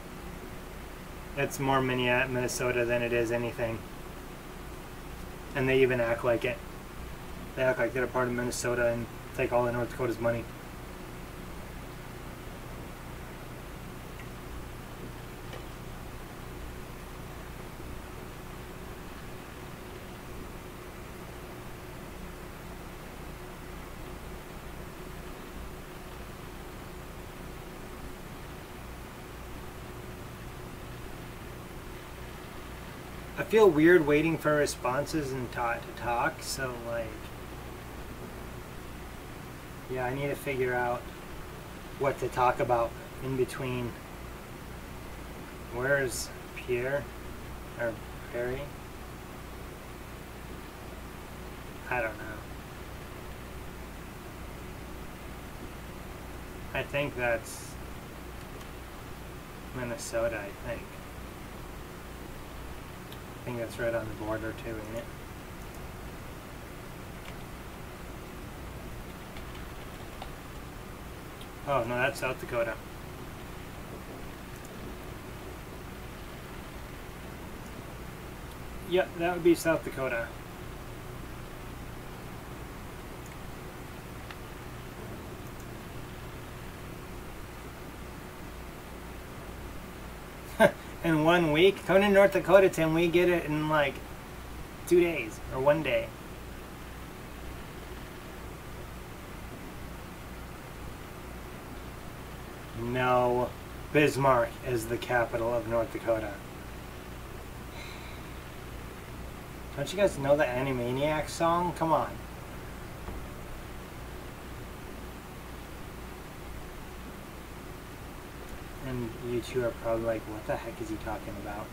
It's more Minnesota than it is anything. And they even act like it. They act like they're a part of Minnesota and take all of North Dakota's money. I feel weird waiting for responses and to talk, so like, yeah, I need to figure out what to talk about in between. Where's Pierre? Or Perry? I don't know. I think that's Minnesota, I think. I think that's right on the border too, isn't it? Oh, no, that's South Dakota. Yep, that would be South Dakota. In 1 week? Coming to North Dakota, Tim, we get it in like 2 days or 1 day. No, Bismarck is the capital of North Dakota. Don't you guys know the Animaniacs song? Come on. And you two are probably like, what the heck is he talking about?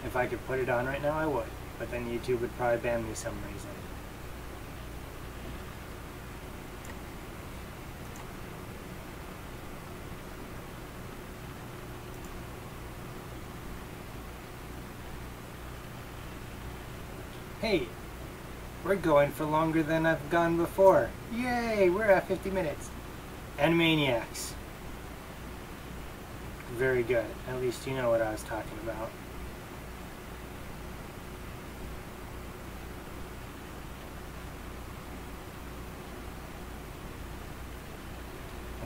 If I could put it on right now, I would. But then YouTube would probably ban me some reason. Hey, we're going for longer than I've gone before. Yay, we're at 50 minutes. Animaniacs. Very good. At least you know what I was talking about.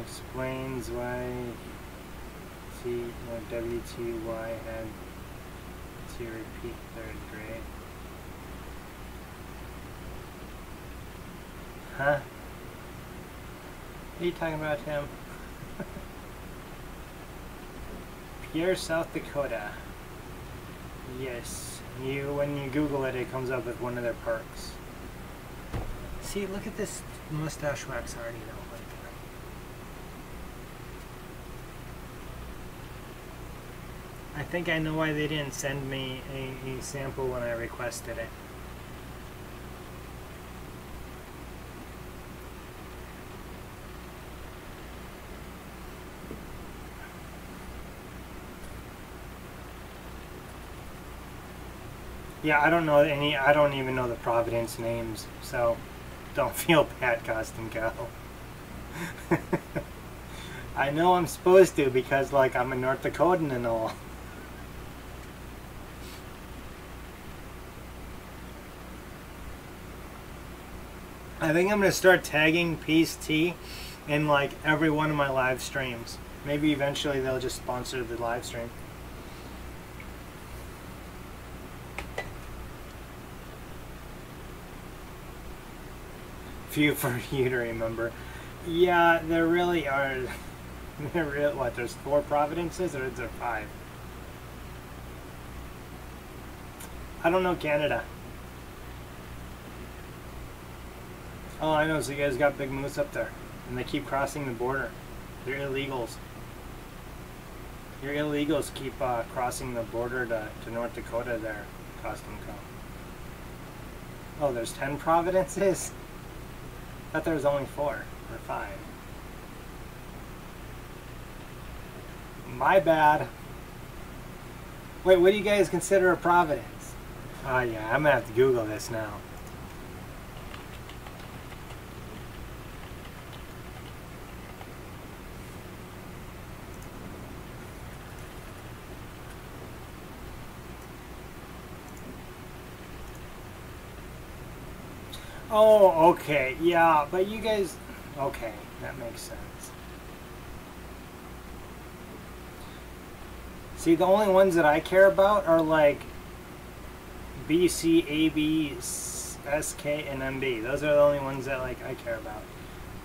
explains why WTY had to repeat third grade. Huh? What are you talking about, Tim? Pierre, South Dakota. Yes, when you Google it, it comes up with one of their parks. See, look at this mustache wax already though. I think I know why they didn't send me a sample when I requested it. Yeah, I don't even know the Providence names, so don't feel bad, Costume Cow. I know I'm supposed to because, like, I'm a North Dakotan and all. I think I'm going to start tagging Peace Tea in, like, every one of my live streams. Maybe eventually they'll just sponsor the live stream. Few for you to remember. Yeah, there really are. What, there's 4 Providences or is there 5? I don't know Canada. All I know is you guys got big moose up there. And they keep crossing the border. They're illegals. Your illegals keep crossing the border to North Dakota there, Costume Co. Oh, there's 10 Providences? I thought there was only 4 or 5. My bad. Wait, what do you guys consider a Providence? Oh yeah, I'm gonna have to Google this now. Oh, okay, yeah, but you guys... Okay, that makes sense. See, the only ones that I care about are, like, B, C, A, B, S, K, and MB. Those are the only ones that, like, I care about.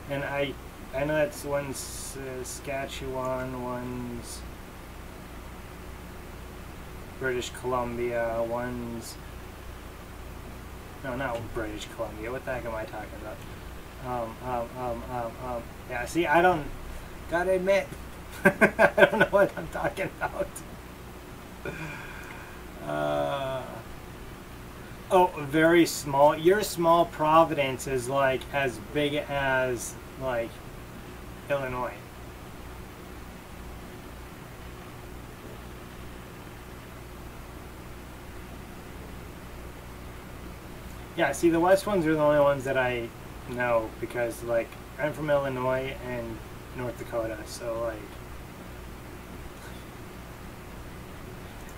And I know that's one's Saskatchewan, one's British Columbia, one's... No, not British Columbia. What the heck am I talking about? Yeah, see, I don't... Gotta admit, I don't know what I'm talking about. Oh, very small. Your small Providence is, like, as big as, like, Illinois. Yeah, see, the West ones are the only ones that I know because, like, I'm from Illinois and North Dakota, so, like,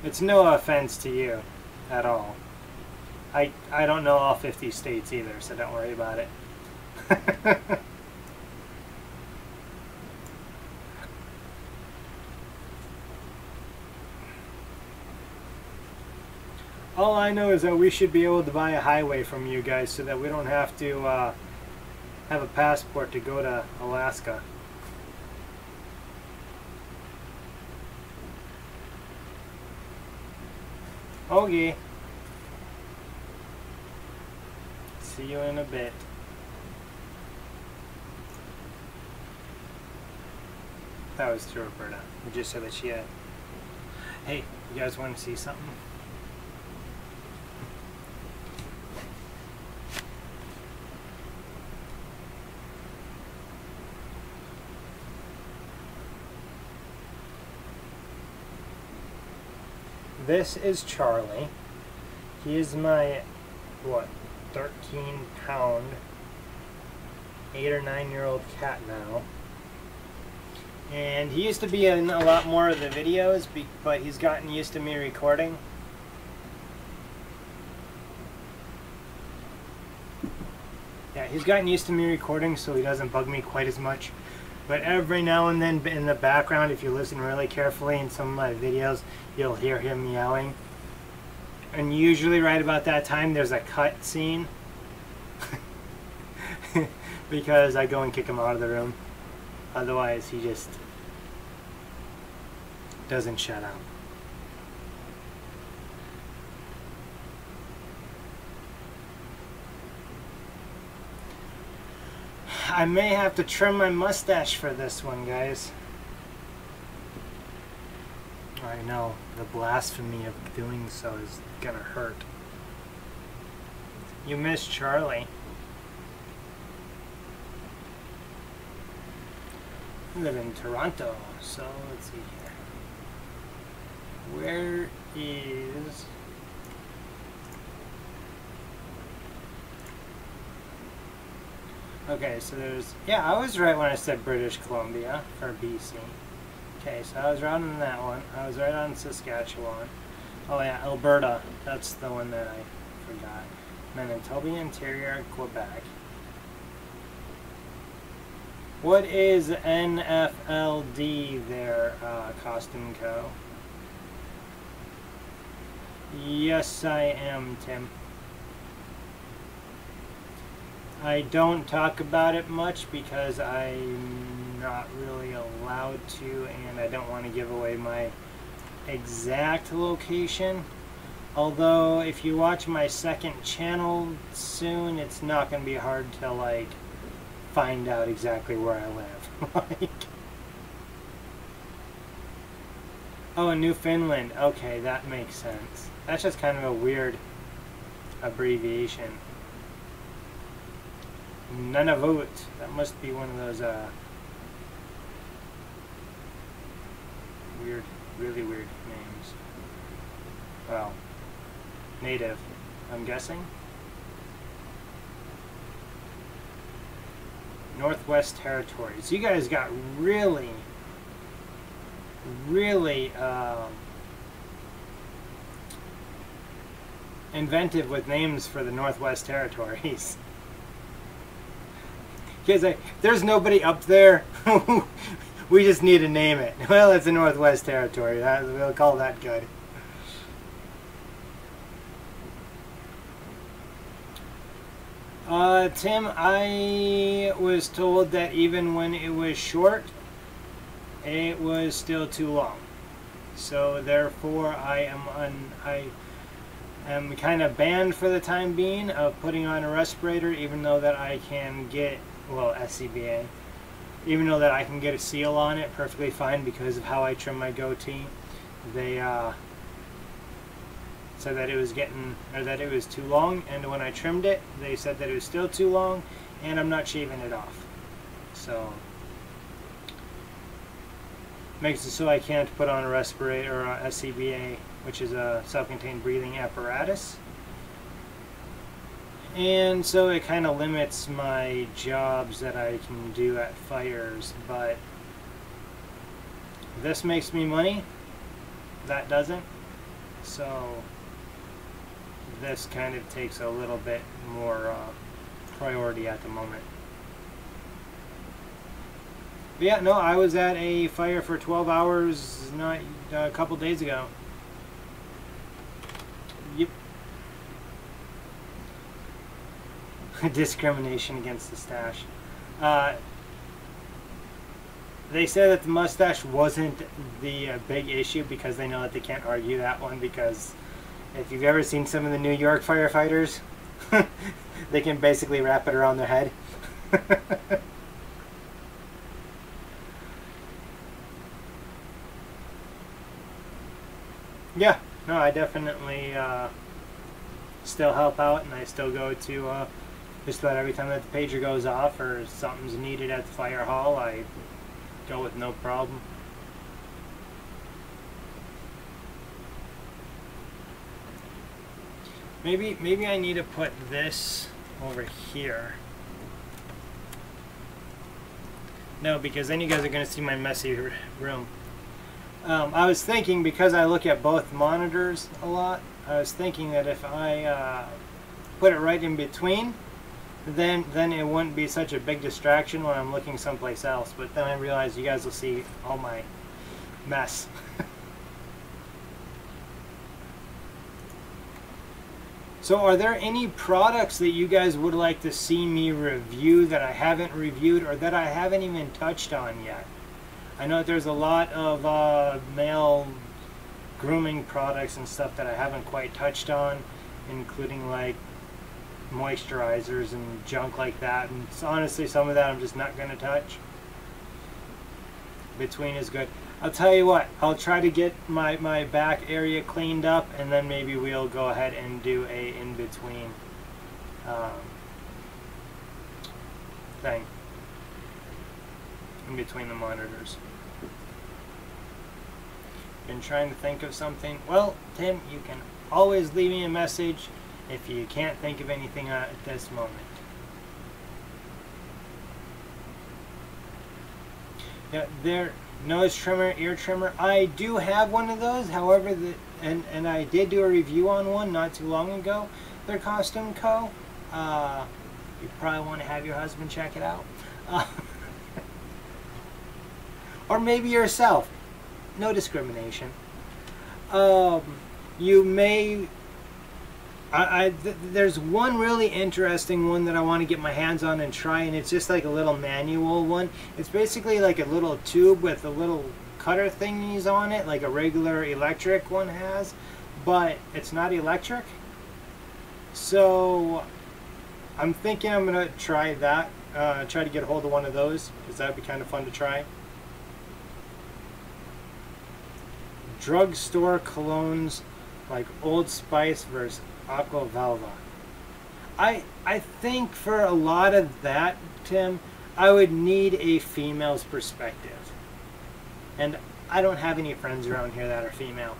it's no offense to you at all. I don't know all 50 states either, so don't worry about it. All I know is that we should be able to buy a highway from you guys so that we don't have to have a passport to go to Alaska. Okay. See you in a bit. That was to Roberta. We just said that she had... Hey, you guys want to see something? This is Charlie. He is my, what, 13-pound, 8 or 9-year-old cat now. And he used to be in a lot more of the videos, but he's gotten used to me recording. Yeah, he's gotten used to me recording, so he doesn't bug me quite as much. But every now and then in the background, if you listen really carefully in some of my videos, you'll hear him yelling. And usually right about that time there's a cut scene. Because I go and kick him out of the room. Otherwise he just doesn't shut up. I may have to trim my mustache for this one, guys. I know, the blasphemy of doing so is gonna hurt. You miss Charlie. I live in Toronto, so let's see here. Where is... Okay, so there's... Yeah, I was right when I said British Columbia for BC. Okay, so I was right on that one. I was right on Saskatchewan. Oh yeah, Alberta. That's the one that I forgot. Manitoba Interior, Quebec. What is NFLD there, Costume Co? Yes, I am, Tim. I don't talk about it much because I'm not really allowed to, and I don't want to give away my exact location. Although, if you watch my second channel soon, it's not going to be hard to, like, find out exactly where I live. Like, oh, Newfoundland. Okay, that makes sense. That's just kind of a weird abbreviation. Nunavut. That must be one of those weird, really weird names. Well, native, I'm guessing. Northwest Territories. You guys got really inventive with names for the Northwest Territories. Because there's nobody up there. We just need to name it. Well, it's a Northwest Territory. We'll call that good. Tim, I was told that even when it was short, it was still too long. So therefore, I am kind of banned for the time being of putting on a respirator, even though that I can get, well, SCBA, even though that I can get a seal on it perfectly fine because of how I trim my goatee. They said that it was that it was too long, and when I trimmed it, they said that it was still too long, and I'm not shaving it off. So makes it so I can't put on a respirator or a SCBA, which is a self-contained breathing apparatus. And so it kind of limits my jobs that I can do at fires, but this makes me money, that doesn't. So this kind of takes a little bit more priority at the moment. But yeah, no, I was at a fire for 12 hours not a couple days ago. Yep. Discrimination against the stash. They said that the mustache wasn't the big issue because they know that they can't argue that one, because if you've ever seen some of the New York firefighters, they can basically wrap it around their head. Yeah, no, I definitely still help out, and I still go to just about every time that the pager goes off or something's needed at the fire hall, I go with no problem. Maybe I need to put this over here. No, because then you guys are going to see my messy room. I was thinking, because I look at both monitors a lot, I was thinking that if I put it right in between, then it wouldn't be such a big distraction when I'm looking someplace else. But then I realize you guys will see all my mess. So are there any products that you guys would like to see me review that I haven't reviewed or that I haven't even touched on yet? I know that there's a lot of male grooming products and stuff that I haven't quite touched on, including like moisturizers and junk like that, and honestly some of that I'm just not going to touch. Between is good. I'll tell you what, I'll try to get my back area cleaned up, and then maybe we'll go ahead and do a in-between thing in between the monitors. Been trying to think of something. Well, Tim, you can always leave me a message if you can't think of anything at this moment. Yeah, there, nose trimmer, ear trimmer. I do have one of those. However, and I did do a review on one not too long ago. They're Costume Co. You probably want to have your husband check it out, or maybe yourself. No discrimination. You may. There's one really interesting one that I want to get my hands on and try, and it's just like a little manual one. It's basically like a little tube with a little cutter thingies on it, like a regular electric one has, but it's not electric. So I'm thinking I'm going to try that, try to get a hold of one of those, because that would be kind of fun to try. Drugstore colognes like Old Spice versus Aqua Velva. I think for a lot of that, Tim, I would need a female's perspective. And I don't have any friends around here that are female.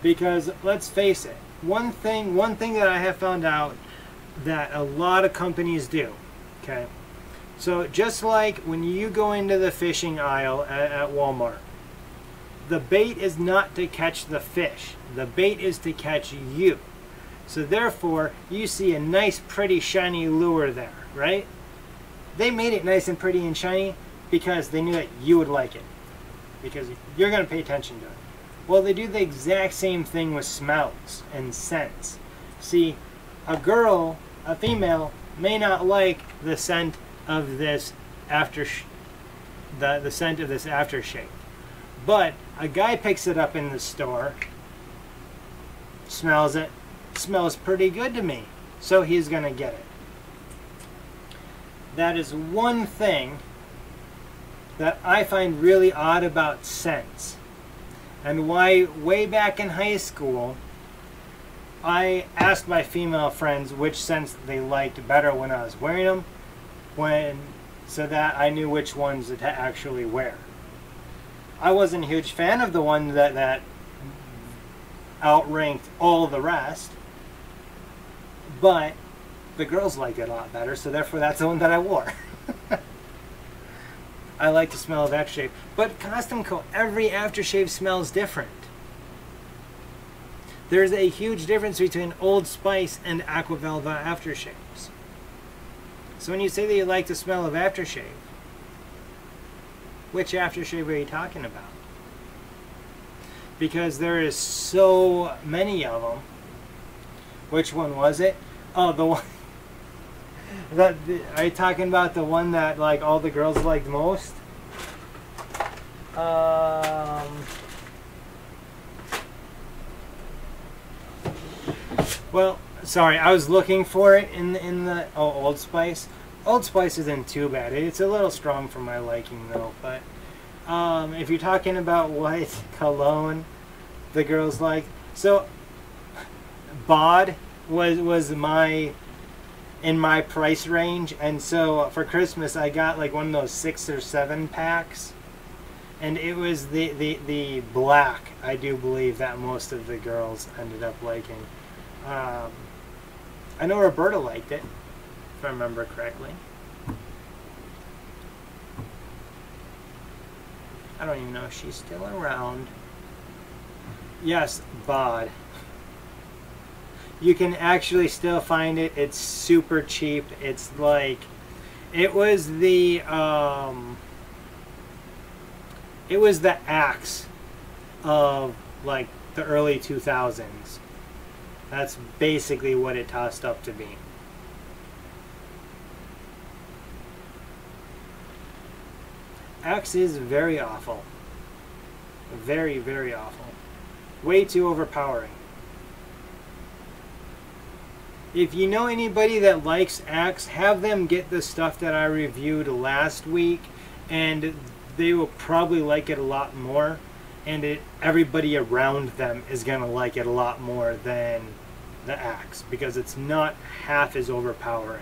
Because let's face it, one thing that I have found out that a lot of companies do, okay? So just like when you go into the fishing aisle at Walmart, the bait is not to catch the fish. The bait is to catch you. So therefore, you see a nice, pretty, shiny lure there, right? They made it nice and pretty and shiny because they knew that you would like it. Because you're going to pay attention to it. Well, they do the exact same thing with smells and scents. See, a girl, a female, may not like the scent of this the scent of this aftershave. But a guy picks it up in the store, smells it, smells pretty good to me, so he's going to get it. That is one thing that I find really odd about scents, and why way back in high school I asked my female friends which scents they liked better when I was wearing them, so that I knew which ones to actually wear. I wasn't a huge fan of the one that outranked all the rest, but the girls like it a lot better, so therefore that's the one that I wore. I like the smell of aftershave, but Costume Co, every aftershave smells different. There's a huge difference between Old Spice and Aqua Velva aftershaves. So when you say that you like the smell of aftershave, which aftershave are you talking about? Because there is so many of them. Which one was it? Oh, the one that are you talking about? The one that like all the girls liked most? Well, sorry, I was looking for it in the Old Spice. Old Spice isn't too bad. It's a little strong for my liking though, but if you're talking about what cologne the girls like, so Bod was in my price range, and so for Christmas I got like one of those 6 or 7 packs, and it was the black, I do believe, that most of the girls ended up liking. I know Roberta liked it, if I remember correctly. I don't even know if she's still around. Yes, Bod. You can actually still find it. It's super cheap. It's like, it was the Axe of like the early 2000s. That's basically what it tossed up to be. Axe is very awful. Very, very awful. Way too overpowering. If you know anybody that likes Axe, have them get the stuff that I reviewed last week, and they will probably like it a lot more, and everybody around them is going to like it a lot more than the Axe, because it's not half as overpowering.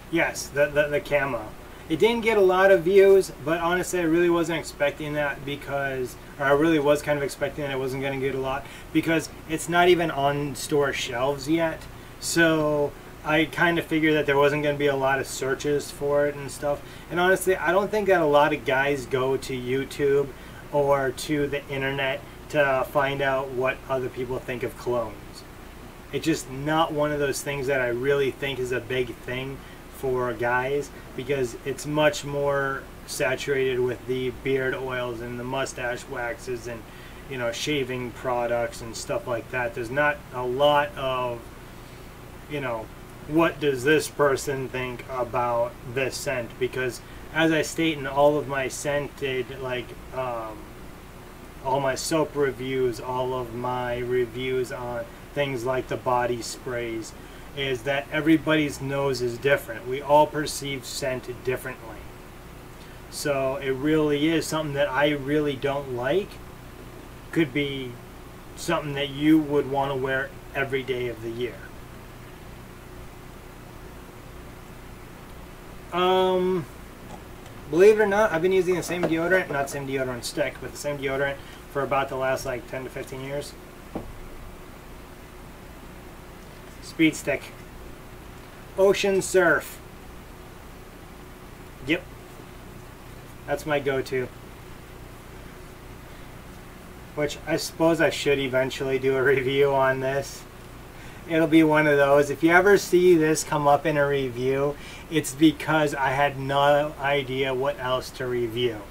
Yes, the camo. It didn't get a lot of views, but honestly I really wasn't expecting that, because, or I really was kind of expecting that it wasn't going to get a lot, because it's not even on store shelves yet. So I kind of figured that there wasn't going to be a lot of searches for it and stuff. And honestly, I don't think that a lot of guys go to YouTube or to the internet to find out what other people think of clones. It's just not one of those things that I really think is a big thing for guys, because it's much more saturated with the beard oils and the mustache waxes and, you know, shaving products and stuff like that. There's not a lot of, you know, what does this person think about this scent, because as I state in all of my scented, like all my soap reviews, all of my reviews on things like the body sprays, is that everybody's nose is different. We all perceive scent differently. So it really is something that I really don't like. Could be something that you would want to wear every day of the year. Believe it or not, I've been using the same deodorant, not the same deodorant stick, but the same deodorant for about the last like 10 to 15 years. Speed Stick. Ocean Surf. Yep. That's my go-to. Which I suppose I should eventually do a review on this. It'll be one of those. If you ever see this come up in a review, it's because I had no idea what else to review.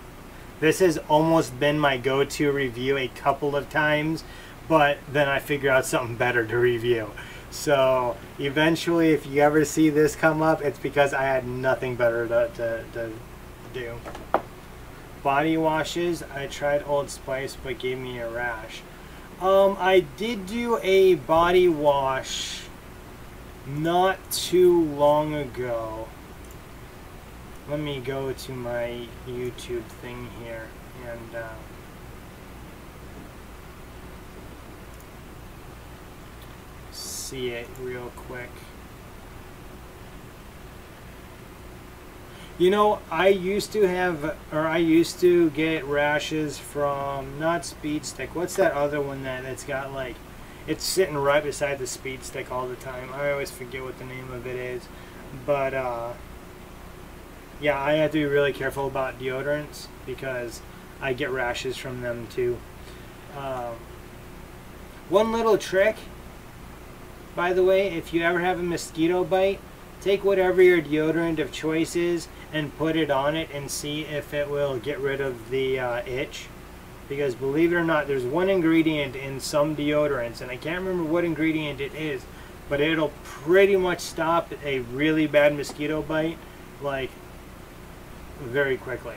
This has almost been my go-to review a couple of times, but then I figure out something better to review. So eventually, if you ever see this come up, it's because I had nothing better to do. Body washes, I tried Old Spice, but gave me a rash. I did do a body wash not too long ago. Let me go to my YouTube thing here and see it real quick. You know, I used to get rashes from, not Speed Stick, what's that other one that's got like, it's sitting right beside the Speed Stick all the time. I always forget what the name of it is. But yeah, I have to be really careful about deodorants because I get rashes from them too. One little trick, by the way, if you ever have a mosquito bite, take whatever your deodorant of choice is and put it on it and see if it will get rid of the itch. Because believe it or not, there's one ingredient in some deodorants, and I can't remember what ingredient it is, but it'll pretty much stop a really bad mosquito bite, like, very quickly.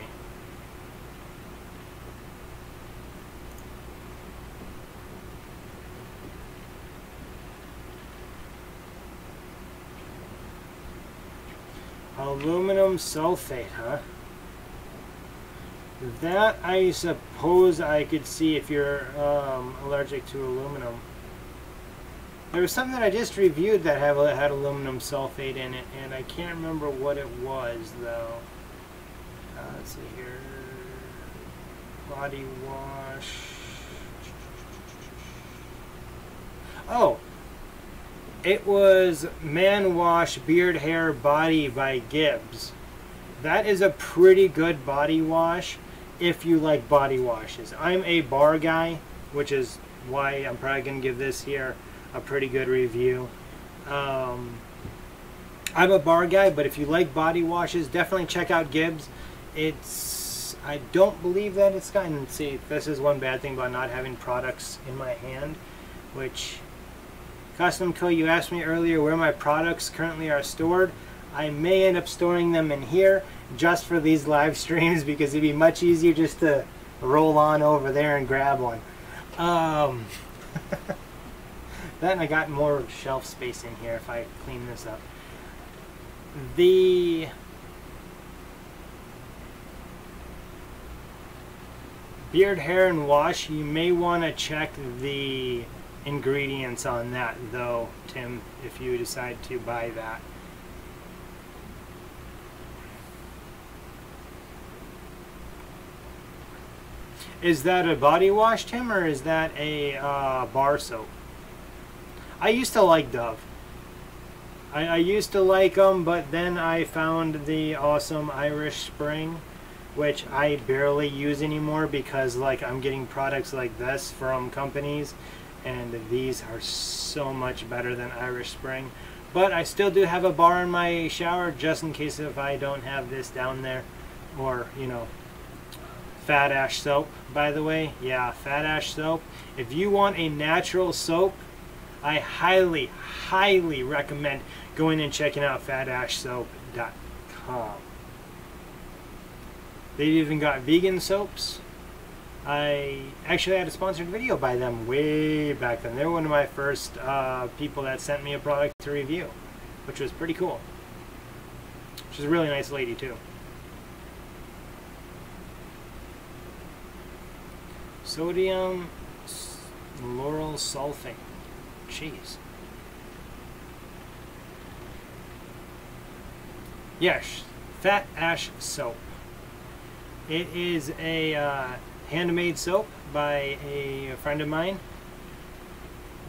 Aluminum sulfate, huh? That I suppose I could see if you're allergic to aluminum. There was something that I just reviewed that had aluminum sulfate in it, and I can't remember what it was though. Let's see here. Body wash. Oh, it was Man Wash Beard Hair Body by Gibbs. That is a pretty good body wash if you like body washes. I'm a bar guy, which is why I'm probably going to give this here a pretty good review. I'm a bar guy, but if you like body washes, definitely check out Gibbs. I don't believe that it's gotten, see, this is one bad thing about not having products in my hand, which, Custom Co, you asked me earlier where my products currently are stored. I may end up storing them in here just for these live streams because it'd be much easier just to roll on over there and grab one. Then I got more shelf space in here if I clean this up. The beard, hair, and wash, you may want to check the ingredients on that though, Tim, if you decide to buy that. Is that a body wash, Tim, or is that a bar soap? I used to like Dove. I used to like them, but then I found the awesome Irish Spring, which I barely use anymore because like I'm getting products like this from companies, and these are so much better than Irish Spring. But I still do have a bar in my shower just in case if I don't have this down there, or you know. Fat Ash soap, by the way. Yeah, Fat Ash soap. If you want a natural soap, I highly, highly recommend going and checking out fatashsoap.com. They've even got vegan soaps. I actually had a sponsored video by them way back then. They were one of my first people that sent me a product to review, which was pretty cool. She's a really nice lady too. Sodium lauryl sulfate. Jeez. Yes, Fat Ash soap. It is a handmade soap by a friend of mine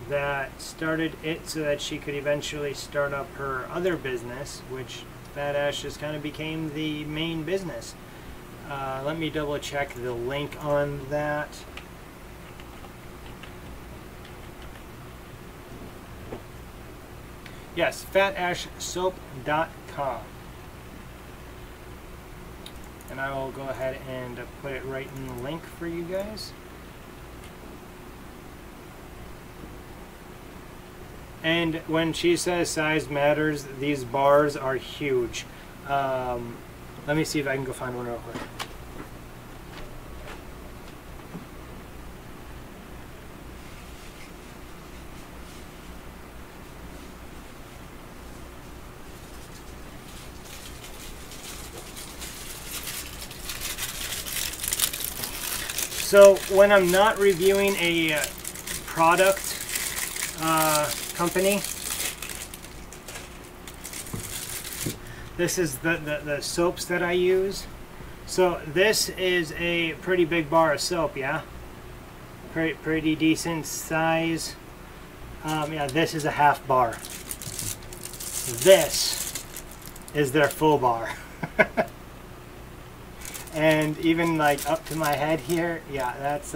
that started it so that she could eventually start up her other business, which Fat Ash just kind of became the main business. Let me double check the link on that. Yes, fatashsoap.com. And I will go ahead and put it right in the link for you guys. And when she says size matters, these bars are huge. Let me see if I can go find one real quick. So when I'm not reviewing a product company, this is the soaps that I use. So this is a pretty big bar of soap, yeah? Pretty decent size. Yeah, this is a half bar. This is their full bar. And even like up to my head here, yeah, that's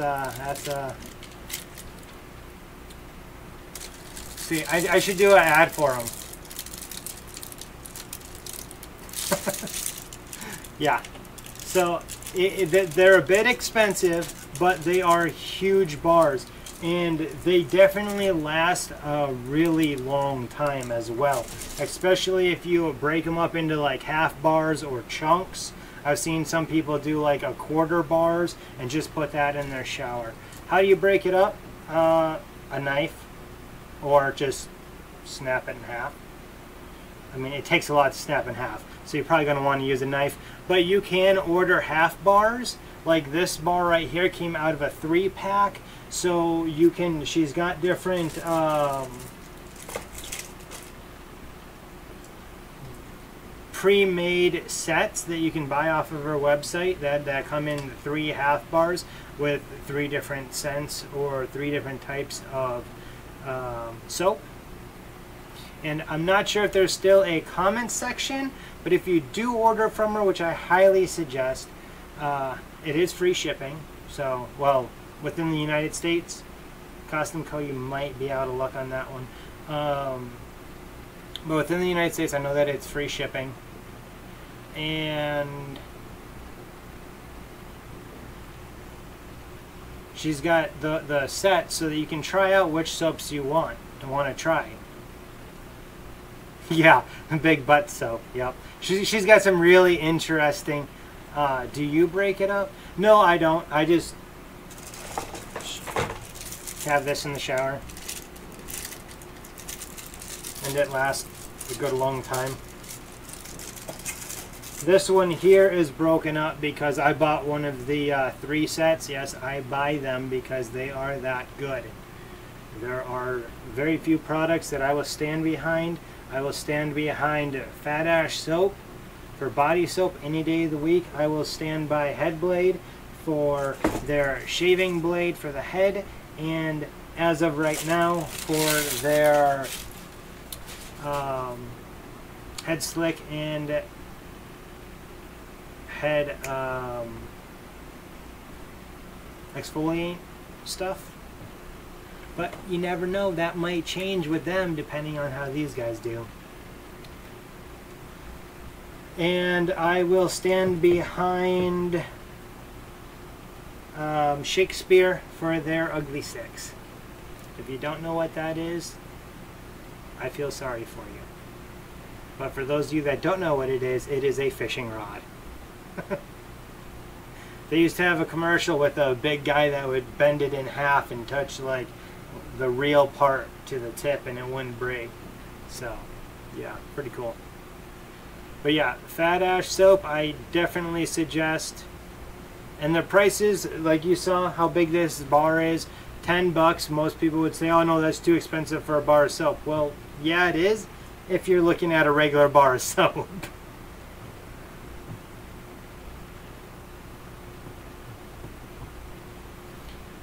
see, I should do an ad for them. Yeah, so they're a bit expensive, but they are huge bars, and they definitely last a really long time as well, especially if you break them up into like half bars or chunks. I've seen some people do like a quarter bars and just put that in their shower. How do you break it up? A knife, or just snap it in half. I mean, it takes a lot to snap in half, so you're probably going to want to use a knife. But you can order half bars. Like this bar right here came out of a 3-pack, so you can. She's got different pre-made sets that you can buy off of her website that come in 3 half bars with 3 different scents or 3 different types of soap. And I'm not sure if there's still a comment section, but if you do order from her, which I highly suggest, it is free shipping. So, well, within the United States, Custom Co, you might be out of luck on that one. But within the United States, I know that it's free shipping. And she's got the set so that you can try out which soaps you want to try. Yeah, big butt soap. Yep. She's got some really interesting. Do you break it up? No, I don't. I just have this in the shower, and it lasts a good long time. This one here is broken up because I bought one of the 3 sets. Yes, I buy them because they are that good. There are very few products that I will stand behind. I will stand behind Fat Ash soap for body soap any day of the week. I will stand by Headblade for their shaving blade for the head, and as of right now for their head slick and head exfoliate stuff. But you never know, that might change with them depending on how these guys do. And I will stand behind Shakespeare for their Ugly Six. If you don't know what that is, I feel sorry for you. But for those of you that don't know what it is a fishing rod. They used to have a commercial with a big guy that would bend it in half and touch like the real part to the tip and it wouldn't break. So yeah, pretty cool. But yeah, Fat Ash soap I definitely suggest. And the prices, like you saw how big this bar is, $10. Most people would say, oh no, that's too expensive for a bar of soap. Well, yeah, it is if you're looking at a regular bar of soap.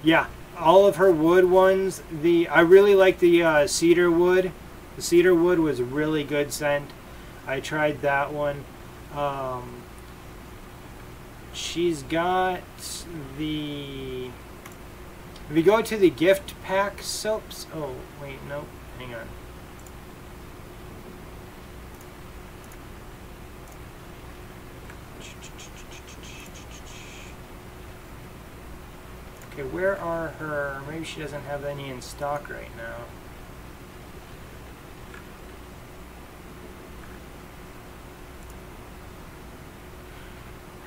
Yeah, all of her wood ones. I really like the cedar wood. The cedar wood was a really good scent. I tried that one. She's got the... If you go to the gift pack soaps... Oh, wait, no. Hang on. Okay, where are her... Maybe she doesn't have any in stock right now.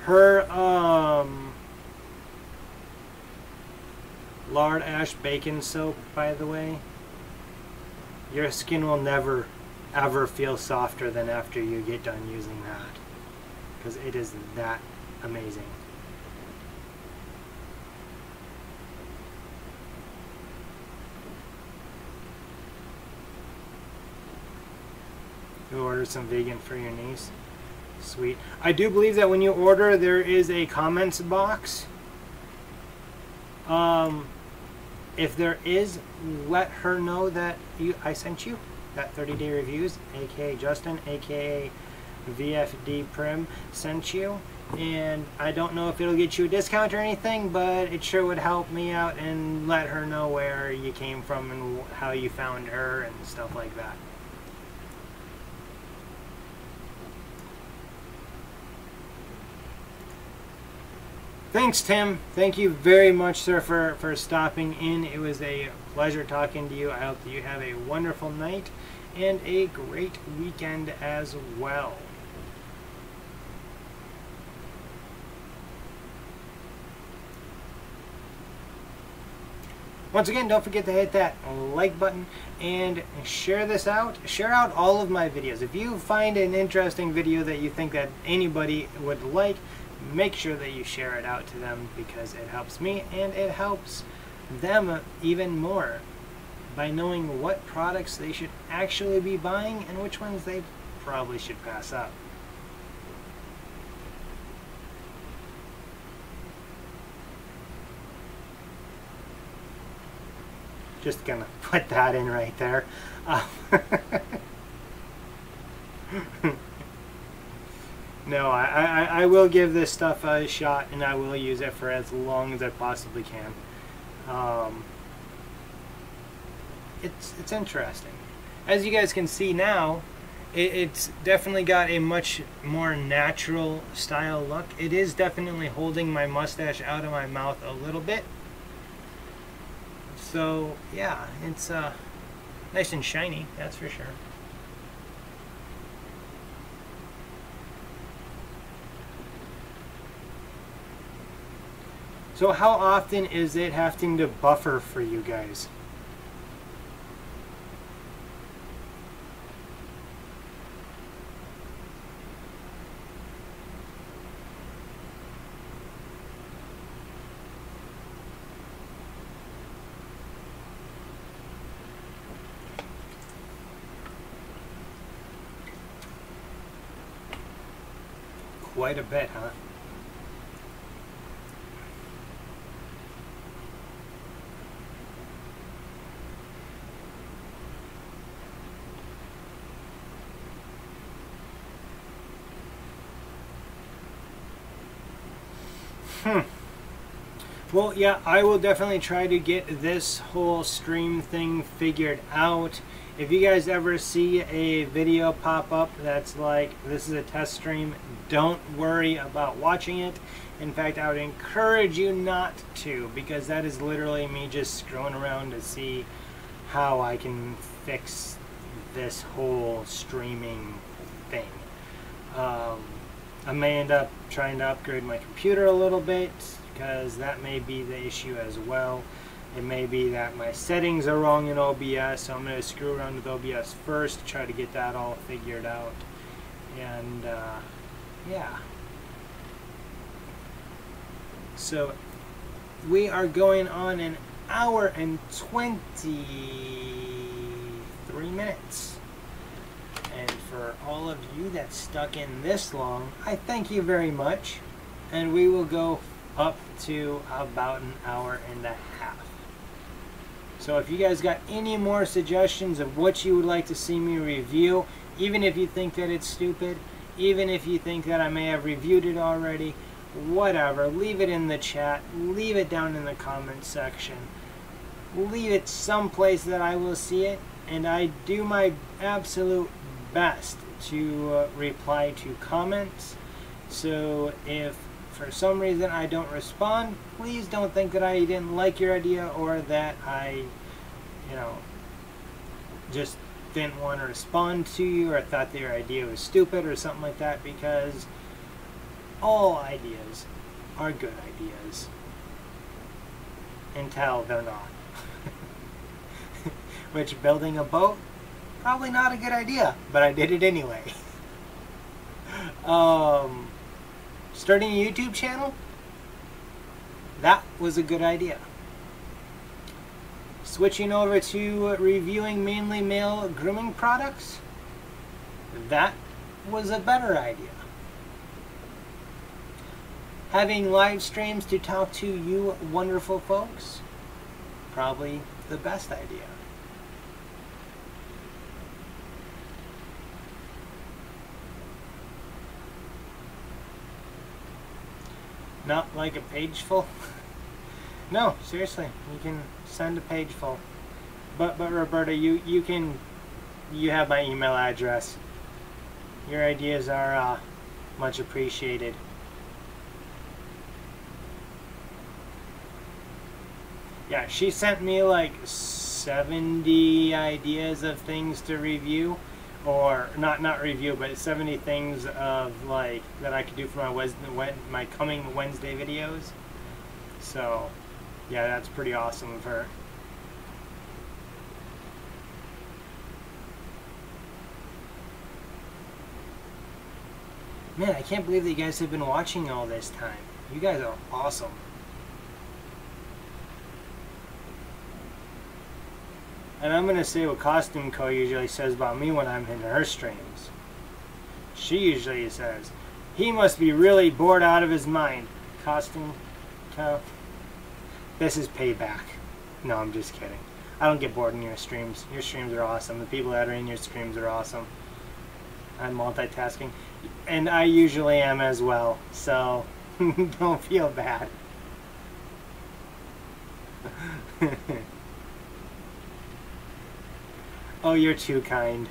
Her, lard ash bacon soap, by the way. Your skin will never, ever feel softer than after you get done using that. Because it is that amazing. You ordered some vegan for your niece. Sweet. I do believe that when you order, there is a comments box. If there is, let her know that I sent you that 30-day reviews, aka Justin, aka VFD Prim sent you. And I don't know if it'll get you a discount or anything, but it sure would help me out and let her know where you came from and how you found her and stuff like that. Thanks, Tim. Thank you very much, sir, for stopping in. It was a pleasure talking to you. I hope that you have a wonderful night and a great weekend as well. Once again, don't forget to hit that like button and share this out. Share out all of my videos. If you find an interesting video that you think that anybody would like, make sure that you share it out to them, because it helps me and it helps them even more by knowing what products they should actually be buying and which ones they probably should pass up. Just gonna put that in right there. No, I will give this stuff a shot, and I will use it for as long as I possibly can. It's interesting. As you guys can see now, it's definitely got a much more natural style look. It is definitely holding my mustache out of my mouth a little bit. So yeah, it's nice and shiny, that's for sure. So how often is it having to buffer for you guys? Quite a bit, huh? Well, yeah, I will definitely try to get this whole stream thing figured out. If you guys ever see a video pop up that's like, this is a test stream, don't worry about watching it. In fact, I would encourage you not to, because that is literally me just screwing around to see how I can fix this whole streaming thing. I may end up trying to upgrade my computer a little bit, because that may be the issue as well. It may be that my settings are wrong in OBS, so I'm going to screw around with OBS first to try to get that all figured out. And yeah. So we are going on an hour and 23 minutes. And for all of you that stuck in this long, I thank you very much. And we will go up to about an hour and a half. So if you guys got any more suggestions of what you would like to see me review, even if you think that it's stupid, even if you think that I may have reviewed it already, whatever, leave it in the chat, leave it down in the comments section, leave it someplace that I will see it, and I do my absolute best to reply to comments. So if for some reason I don't respond, please don't think that I didn't like your idea or that I, you know, just didn't want to respond to you or thought that your idea was stupid or something like that, because all ideas are good ideas until they're not. Which, building a boat, probably not a good idea, but I did it anyway. Starting a YouTube channel, that was a good idea. Switching over to reviewing mainly male grooming products, that was a better idea. Having live streams to talk to you wonderful folks, probably the best idea. Not like a page full? No, seriously, you can send a page full. But Roberta, you have my email address. Your ideas are much appreciated. Yeah, she sent me like 70 ideas of things to review. Or not review, but 70 things of like that I could do for my coming Wednesday videos. So yeah, that's pretty awesome of her. Man, I can't believe that you guys have been watching all this time. You guys are awesome. And I'm going to say what Costume Co. usually says about me when I'm in her streams. She usually says, he must be really bored out of his mind. Costume Co. This is payback. No, I'm just kidding. I don't get bored in your streams. Your streams are awesome. The people that are in your streams are awesome. I'm multitasking, and I usually am as well, so don't feel bad. Oh, you're too kind.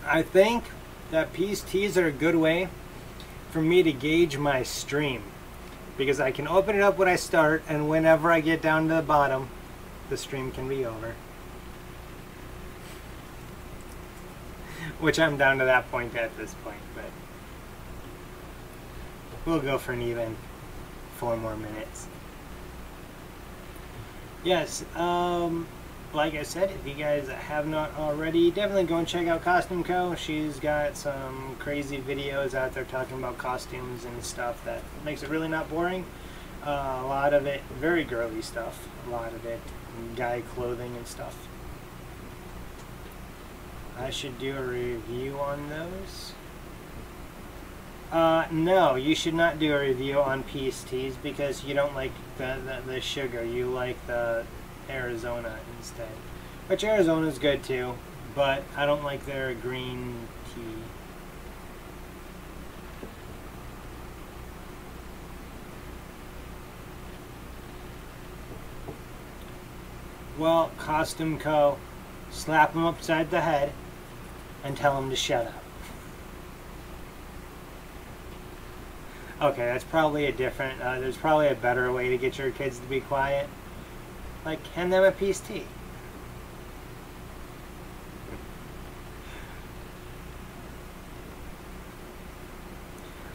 I think that PSTs are a good way for me to gauge my stream, because I can open it up when I start, and whenever I get down to the bottom, the stream can be over. Which I'm down to that point at this point, but we'll go for an even 4 more minutes. Yes, like I said, if you guys have not already, definitely go and check out Costume Co. She's got some crazy videos out there talking about costumes and stuff that makes it really not boring. A lot of it very girly stuff, a lot of it guy clothing and stuff. I should do a review on those. No, you should not do a review on PSTs because you don't like the sugar. You like the Arizona instead. Which Arizona's good too, but I don't like their green tea. Well, Costume Co., slap them upside the head and tell them to shut up. Okay, that's probably a different, there's probably a better way to get your kids to be quiet. Like, hand them a PST.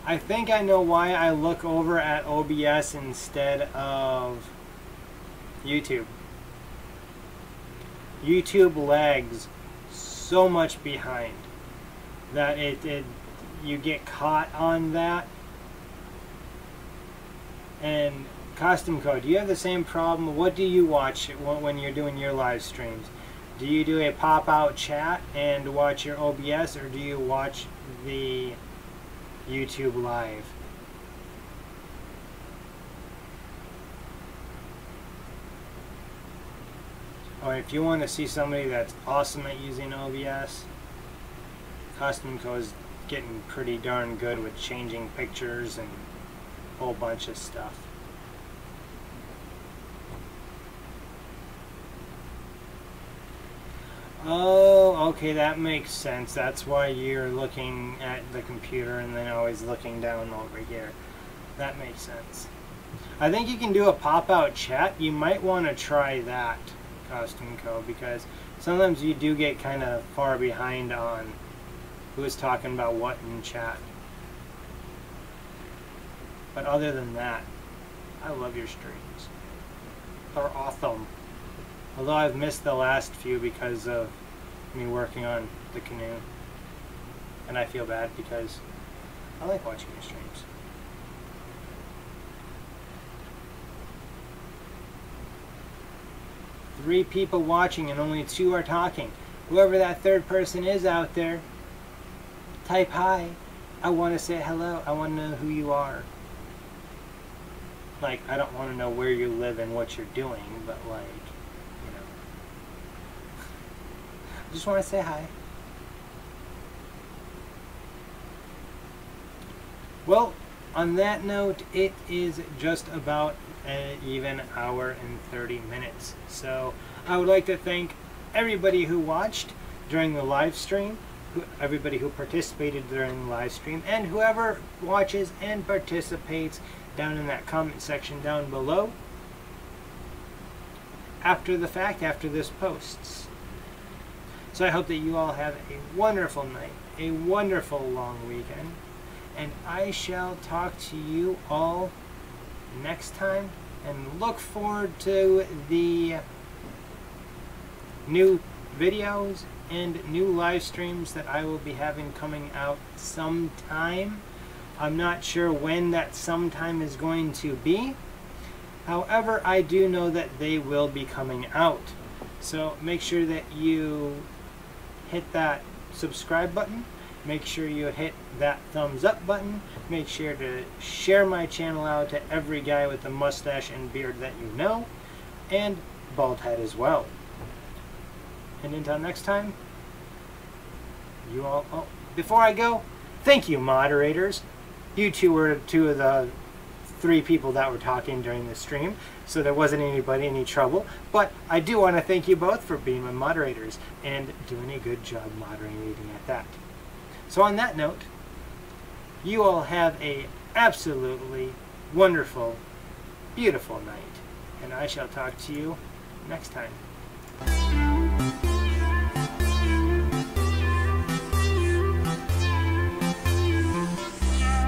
I think I know why I look over at OBS instead of YouTube. YouTube lags so much behind that you get caught on that. And Costume Co., do you have the same problem? What do you watch when you're doing your live streams? Do you do a pop-out chat and watch your OBS, or do you watch the YouTube live? Or if you want to see somebody that's awesome at using OBS, Costume Co. is getting pretty darn good with changing pictures and a whole bunch of stuff. Oh, okay, that makes sense. That's why you're looking at the computer and then always looking down over here. That makes sense. I think you can do a pop-out chat. You might want to try that, Costume Co., because sometimes you do get kind of far behind on who's talking about what in chat. But other than that, I love your streams. They're awesome. Although I've missed the last few because of me working on the canoe. And I feel bad because I like watching your streams. Three people watching and only 2 are talking. Whoever that third person is out there, type hi. I want to say hello. I want to know who you are. Like, I don't want to know where you live and what you're doing, but like, you know. I just want to say hi. Well, on that note, it is just about an even hour and 30 minutes. So I would like to thank everybody who watched during the live stream, everybody who participated during the live stream, and whoever watches and participates down in that comment section down below after the fact, after this posts. So I hope that you all have a wonderful night, a wonderful long weekend, and I shall talk to you all next time, and look forward to the new videos and new live streams that I will be having coming out sometime. I'm not sure when that sometime is going to be. However, I do know that they will be coming out. So make sure that you hit that subscribe button Make sure you hit that thumbs up button. Make sure to share my channel out to every guy with a mustache and beard that you know, and bald head as well. And until next time, you all, oh, before I go, thank you, moderators. You two were two of the 3 people that were talking during the stream, so there wasn't any trouble. But I do want to thank you both for being my moderators and doing a good job moderating at that. So on that note, you all have a absolutely wonderful, beautiful night, and I shall talk to you next time.